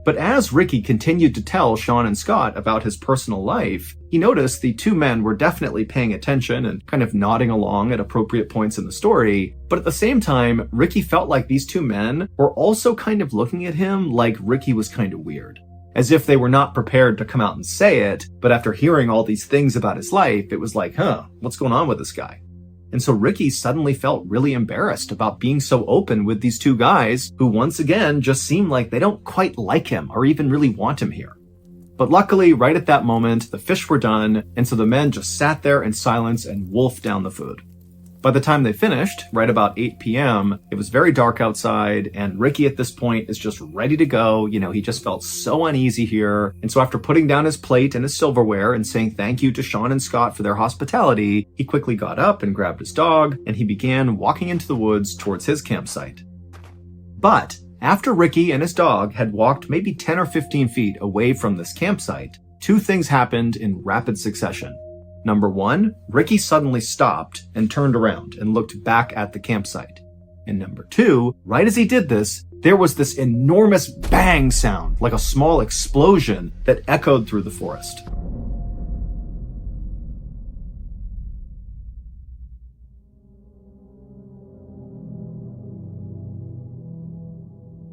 But as Ricky continued to tell Sean and Scott about his personal life, he noticed the two men were definitely paying attention and kind of nodding along at appropriate points in the story. But at the same time, Ricky felt like these two men were also kind of looking at him like Ricky was kind of weird. As if they were not prepared to come out and say it, but after hearing all these things about his life, it was like, what's going on with this guy? And so Ricky suddenly felt really embarrassed about being so open with these two guys who once again just seem like they don't quite like him or even really want him here. But luckily, right at that moment, the fish were done, and so the men just sat there in silence and wolfed down the food. By the time they finished, right about 8 p.m., it was very dark outside, and Ricky at this point is just ready to go. He just felt so uneasy here. And so after putting down his plate and his silverware and saying thank you to Sean and Scott for their hospitality, he quickly got up and grabbed his dog, and he began walking into the woods towards his campsite. But after Ricky and his dog had walked maybe 10 or 15 feet away from this campsite, two things happened in rapid succession. Number one, Ricky suddenly stopped and turned around and looked back at the campsite. And number two, right as he did this, there was this enormous bang sound, like a small explosion that echoed through the forest.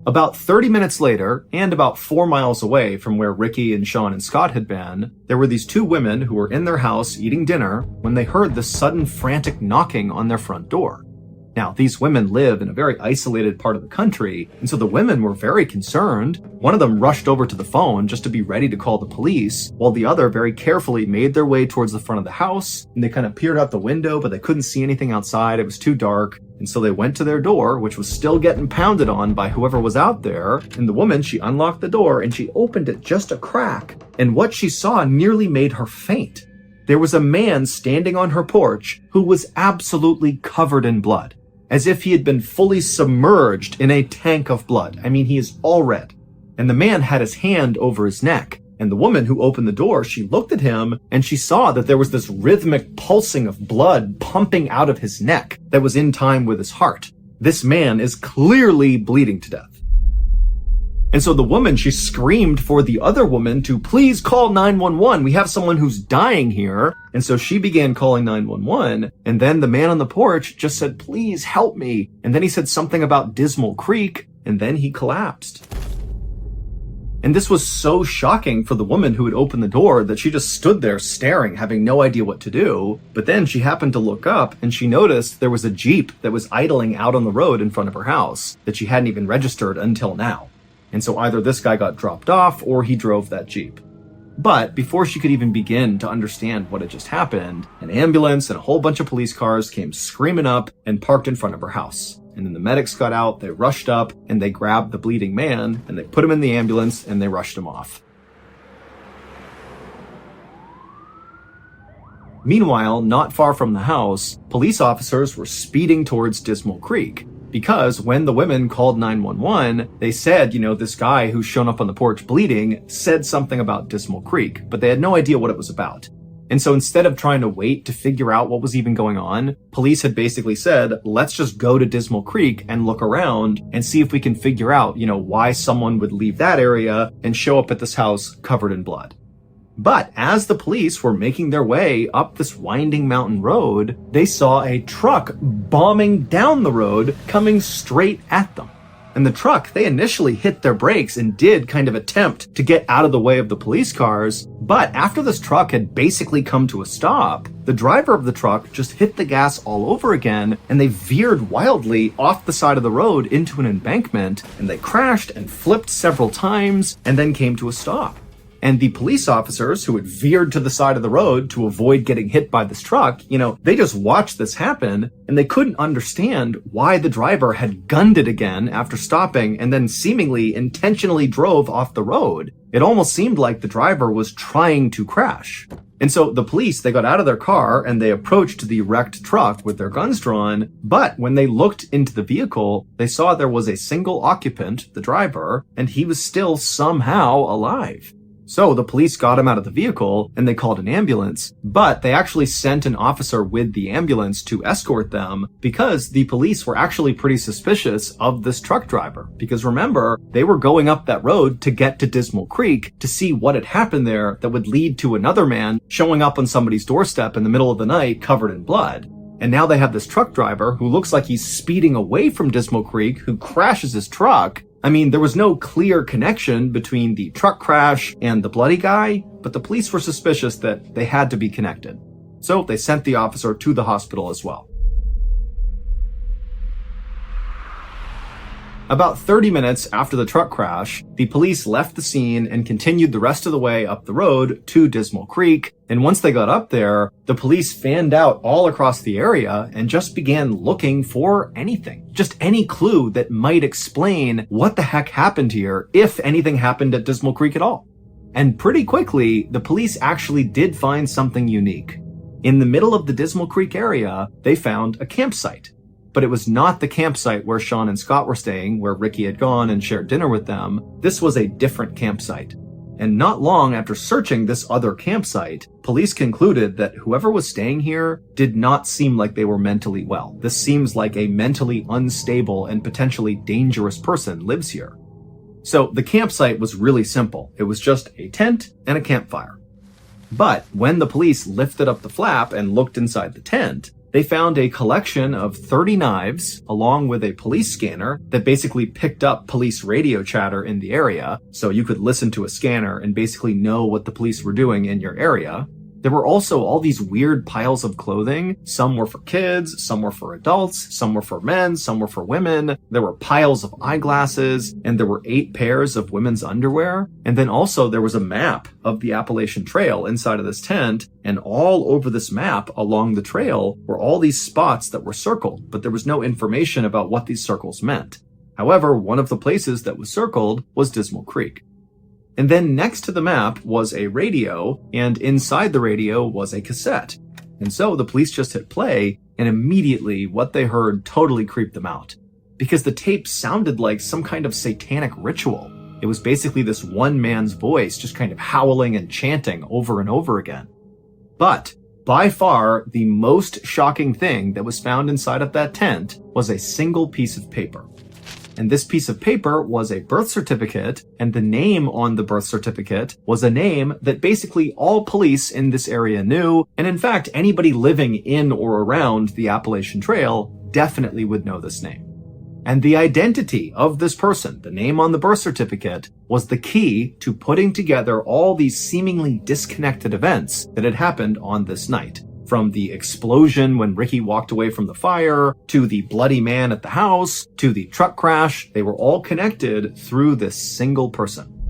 About 30 minutes later, and about 4 miles away from where Ricky and Sean and Scott had been, there were these two women who were in their house eating dinner when they heard this sudden frantic knocking on their front door. Now, these women live in a very isolated part of the country, and so the women were very concerned. One of them rushed over to the phone just to be ready to call the police, while the other very carefully made their way towards the front of the house, and they kind of peered out the window, but they couldn't see anything outside. It was too dark, and so they went to their door, which was still getting pounded on by whoever was out there, and the woman, she unlocked the door, and she opened it just a crack, and what she saw nearly made her faint. There was a man standing on her porch who was absolutely covered in blood, as if he had been fully submerged in a tank of blood. I mean, he is all red. And the man had his hand over his neck. And the woman who opened the door, she looked at him and she saw that there was this rhythmic pulsing of blood pumping out of his neck that was in time with his heart. This man is clearly bleeding to death. And so the woman, she screamed for the other woman to please call 911. We have someone who's dying here. And so she began calling 911. And then the man on the porch just said, please help me. And then he said something about Dismal Creek. And then he collapsed. And this was so shocking for the woman who had opened the door that she just stood there staring, having no idea what to do. But then she happened to look up and she noticed there was a Jeep that was idling out on the road in front of her house that she hadn't even registered until now. And so either this guy got dropped off or he drove that Jeep. But before she could even begin to understand what had just happened, an ambulance and a whole bunch of police cars came screaming up and parked in front of her house. And then the medics got out, they rushed up, and they grabbed the bleeding man, and they put him in the ambulance, and they rushed him off. Meanwhile, not far from the house, police officers were speeding towards Dismal Creek. Because when the women called 911, they said, this guy who's shown up on the porch bleeding said something about Dismal Creek, but they had no idea what it was about. And so instead of trying to wait to figure out what was even going on, police had basically said, let's just go to Dismal Creek and look around and see if we can figure out, why someone would leave that area and show up at this house covered in blood. But as the police were making their way up this winding mountain road, they saw a truck bombing down the road coming straight at them. And the truck, they initially hit their brakes and did kind of attempt to get out of the way of the police cars. But after this truck had basically come to a stop, the driver of the truck just hit the gas all over again, and they veered wildly off the side of the road into an embankment, and they crashed and flipped several times and then came to a stop. And the police officers who had veered to the side of the road to avoid getting hit by this truck, they just watched this happen and they couldn't understand why the driver had gunned it again after stopping and then seemingly intentionally drove off the road. It almost seemed like the driver was trying to crash. And so the police, they got out of their car and they approached the wrecked truck with their guns drawn. But when they looked into the vehicle, they saw there was a single occupant, the driver, and he was still somehow alive. So the police got him out of the vehicle and they called an ambulance, but they actually sent an officer with the ambulance to escort them because the police were actually pretty suspicious of this truck driver. Because remember, they were going up that road to get to Dismal Creek to see what had happened there that would lead to another man showing up on somebody's doorstep in the middle of the night covered in blood. And now they have this truck driver who looks like he's speeding away from Dismal Creek, who crashes his truck. I mean, there was no clear connection between the truck crash and the bloody guy, but the police were suspicious that they had to be connected. So they sent the officer to the hospital as well. About 30 minutes after the truck crash, the police left the scene and continued the rest of the way up the road to Dismal Creek. And once they got up there, the police fanned out all across the area and just began looking for anything. Just any clue that might explain what the heck happened here, if anything happened at Dismal Creek at all. And pretty quickly, the police actually did find something unique. In the middle of the Dismal Creek area, they found a campsite. But it was not the campsite where Sean and Scott were staying, where Ricky had gone and shared dinner with them. This was a different campsite. And not long after searching this other campsite, police concluded that whoever was staying here did not seem like they were mentally well. This seems like a mentally unstable and potentially dangerous person lives here. So the campsite was really simple. It was just a tent and a campfire. But when the police lifted up the flap and looked inside the tent, they found a collection of 30 knives along with a police scanner that basically picked up police radio chatter in the area. So you could listen to a scanner and basically know what the police were doing in your area. There were also all these weird piles of clothing. Some were for kids, some were for adults, some were for men, some were for women. There were piles of eyeglasses, and there were 8 pairs of women's underwear. And then also there was a map of the Appalachian Trail inside of this tent, and all over this map along the trail were all these spots that were circled, but there was no information about what these circles meant. However, one of the places that was circled was Dismal Creek. And then next to the map was a radio, and inside the radio was a cassette. And so the police just hit play, and immediately what they heard totally creeped them out. Because the tape sounded like some kind of satanic ritual. It was basically this one man's voice just kind of howling and chanting over and over again. But by far, the most shocking thing that was found inside of that tent was a single piece of paper. And this piece of paper was a birth certificate, and the name on the birth certificate was a name that basically all police in this area knew, and in fact, anybody living in or around the Appalachian Trail definitely would know this name. And the identity of this person, the name on the birth certificate, was the key to putting together all these seemingly disconnected events that had happened on this night. From the explosion when Ricky walked away from the fire, to the bloody man at the house, to the truck crash, they were all connected through this single person.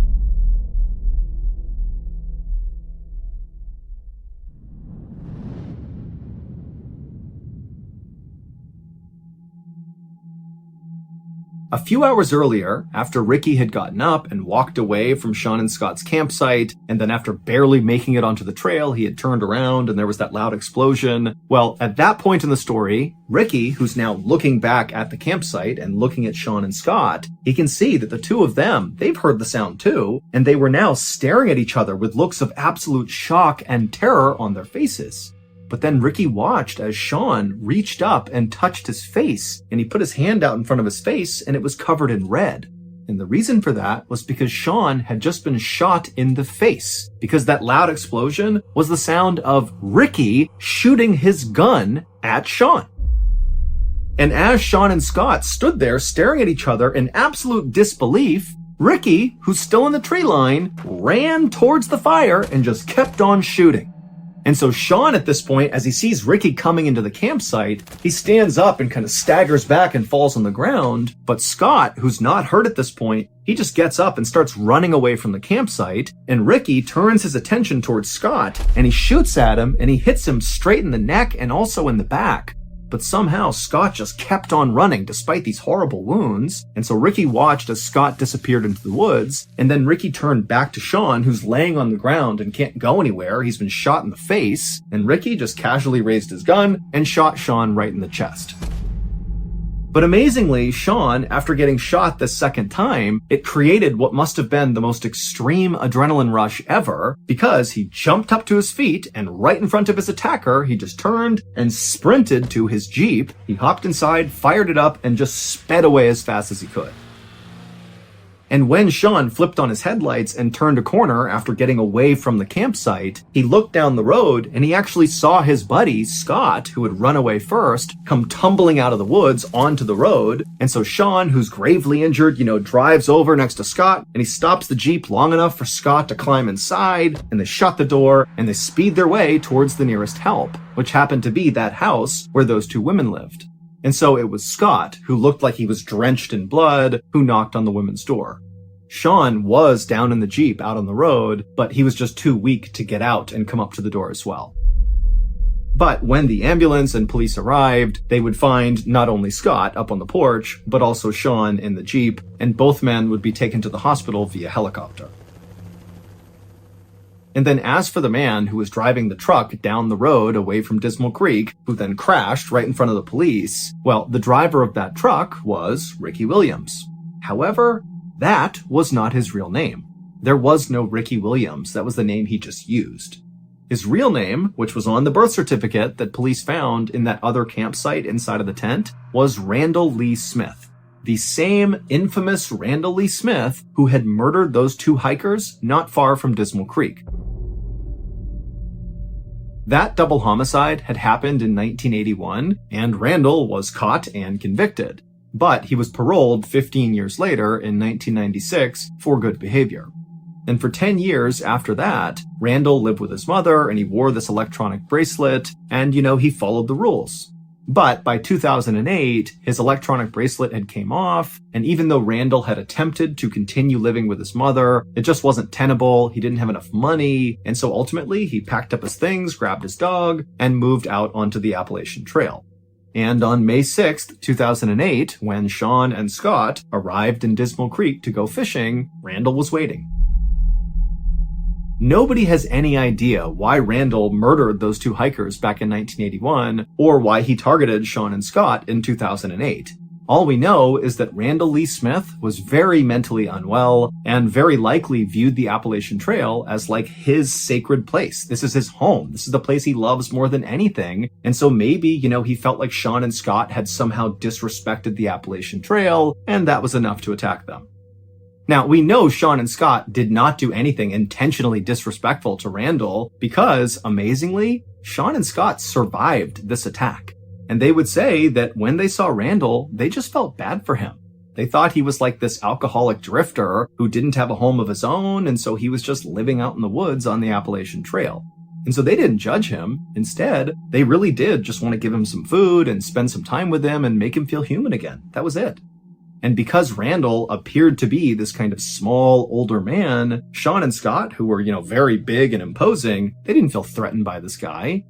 A few hours earlier, after Ricky had gotten up and walked away from Sean and Scott's campsite, and then after barely making it onto the trail, he had turned around and there was that loud explosion. Well, at that point in the story, Ricky, who's now looking back at the campsite and looking at Sean and Scott, he can see that the two of them, they've heard the sound too, and they were now staring at each other with looks of absolute shock and terror on their faces. But then Ricky watched as Sean reached up and touched his face, and he put his hand out in front of his face and it was covered in red. And the reason for that was because Sean had just been shot in the face, because that loud explosion was the sound of Ricky shooting his gun at Sean. And as Sean and Scott stood there staring at each other in absolute disbelief, Ricky, who's still in the tree line, ran towards the fire and just kept on shooting. And so Sean, at this point, as he sees Ricky coming into the campsite, he stands up and kind of staggers back and falls on the ground. But Scott, who's not hurt at this point, he just gets up and starts running away from the campsite. And Ricky turns his attention towards Scott and he shoots at him and he hits him straight in the neck and also in the back. But somehow Scott just kept on running despite these horrible wounds. And so Ricky watched as Scott disappeared into the woods. And then Ricky turned back to Sean, who's laying on the ground and can't go anywhere. He's been shot in the face. And Ricky just casually raised his gun and shot Sean right in the chest. But amazingly, Sean, after getting shot this second time, it created what must have been the most extreme adrenaline rush ever, because he jumped up to his feet and right in front of his attacker, he just turned and sprinted to his Jeep. He hopped inside, fired it up, and just sped away as fast as he could. And when Sean flipped on his headlights and turned a corner after getting away from the campsite, he looked down the road and he actually saw his buddy, Scott, who had run away first, come tumbling out of the woods onto the road. And so Sean, who's gravely injured, drives over next to Scott and he stops the Jeep long enough for Scott to climb inside, and they shut the door and they speed their way towards the nearest help, which happened to be that house where those two women lived. And so it was Scott, who looked like he was drenched in blood, who knocked on the women's door. Sean was down in the Jeep out on the road, but he was just too weak to get out and come up to the door as well. But when the ambulance and police arrived, they would find not only Scott up on the porch, but also Sean in the Jeep, and both men would be taken to the hospital via helicopter. And then as for the man who was driving the truck down the road away from Dismal Creek, who then crashed right in front of the police, well, the driver of that truck was Ricky Williams. However, that was not his real name. There was no Ricky Williams. That was the name he just used. His real name, which was on the birth certificate that police found in that other campsite inside of the tent, was Randall Lee Smith. The same infamous Randall Lee Smith who had murdered those two hikers not far from Dismal Creek. That double homicide had happened in 1981, and Randall was caught and convicted. But he was paroled 15 years later in 1996 for good behavior. And for 10 years after that, Randall lived with his mother and he wore this electronic bracelet and, he followed the rules. But by 2008, his electronic bracelet had came off, and even though Randall had attempted to continue living with his mother, it just wasn't tenable, he didn't have enough money, and so ultimately he packed up his things, grabbed his dog, and moved out onto the Appalachian Trail. And on May 6th, 2008, when Sean and Scott arrived in Dismal Creek to go fishing, Randall was waiting. Nobody has any idea why Randall murdered those two hikers back in 1981, or why he targeted Sean and Scott in 2008. All we know is that Randall Lee Smith was very mentally unwell and very likely viewed the Appalachian Trail as like his sacred place. This is his home. This is the place he loves more than anything. And so maybe, he felt like Sean and Scott had somehow disrespected the Appalachian Trail, and that was enough to attack them. Now, we know Sean and Scott did not do anything intentionally disrespectful to Randall because, amazingly, Sean and Scott survived this attack. And they would say that when they saw Randall, they just felt bad for him. They thought he was like this alcoholic drifter who didn't have a home of his own, and so he was just living out in the woods on the Appalachian Trail. And so they didn't judge him. Instead, they really did just want to give him some food and spend some time with him and make him feel human again. That was it. And because Randall appeared to be this kind of small, older man, Sean and Scott, who were, very big and imposing, they didn't feel threatened by this guy.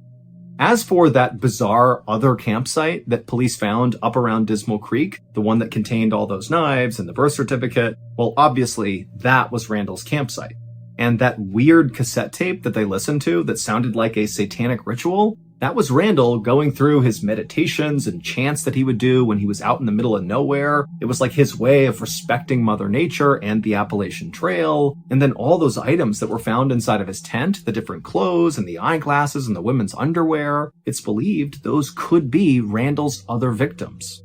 As for that bizarre other campsite that police found up around Dismal Creek, the one that contained all those knives and the birth certificate, well, obviously, that was Randall's campsite. And that weird cassette tape that they listened to that sounded like a satanic ritual, that was Randall going through his meditations and chants that he would do when he was out in the middle of nowhere. It was like his way of respecting Mother Nature and the Appalachian Trail. And then all those items that were found inside of his tent, the different clothes and the eyeglasses and the women's underwear, it's believed those could be Randall's other victims.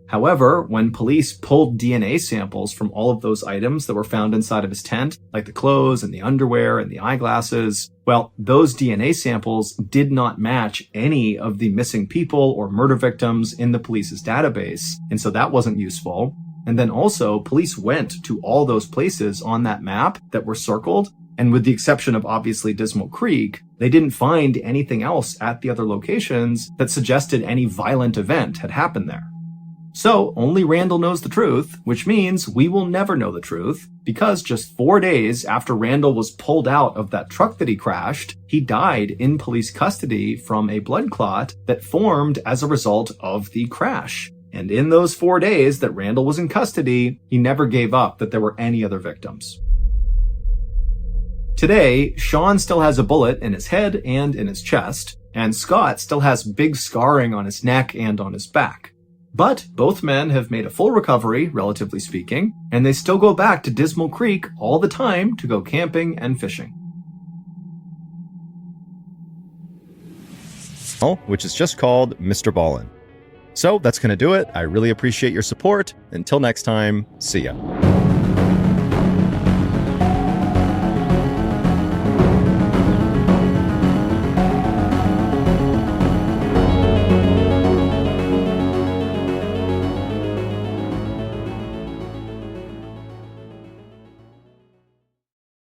However, when police pulled DNA samples from all of those items that were found inside of his tent, like the clothes and the underwear and the eyeglasses, well, those DNA samples did not match any of the missing people or murder victims in the police's database, and so that wasn't useful. And then also, police went to all those places on that map that were circled, and with the exception of obviously Dismal Creek, they didn't find anything else at the other locations that suggested any violent event had happened there. So only Randall knows the truth, which means we will never know the truth, because just 4 days after Randall was pulled out of that truck that he crashed, he died in police custody from a blood clot that formed as a result of the crash. And in those 4 days that Randall was in custody, he never gave up that there were any other victims. Today, Sean still has a bullet in his head and in his chest, and Scott still has big scarring on his neck and on his back. But both men have made a full recovery, relatively speaking, and they still go back to Dismal Creek all the time to go camping and fishing. Which is just called MrBallen. So that's going to do it. I really appreciate your support. Until next time, see ya.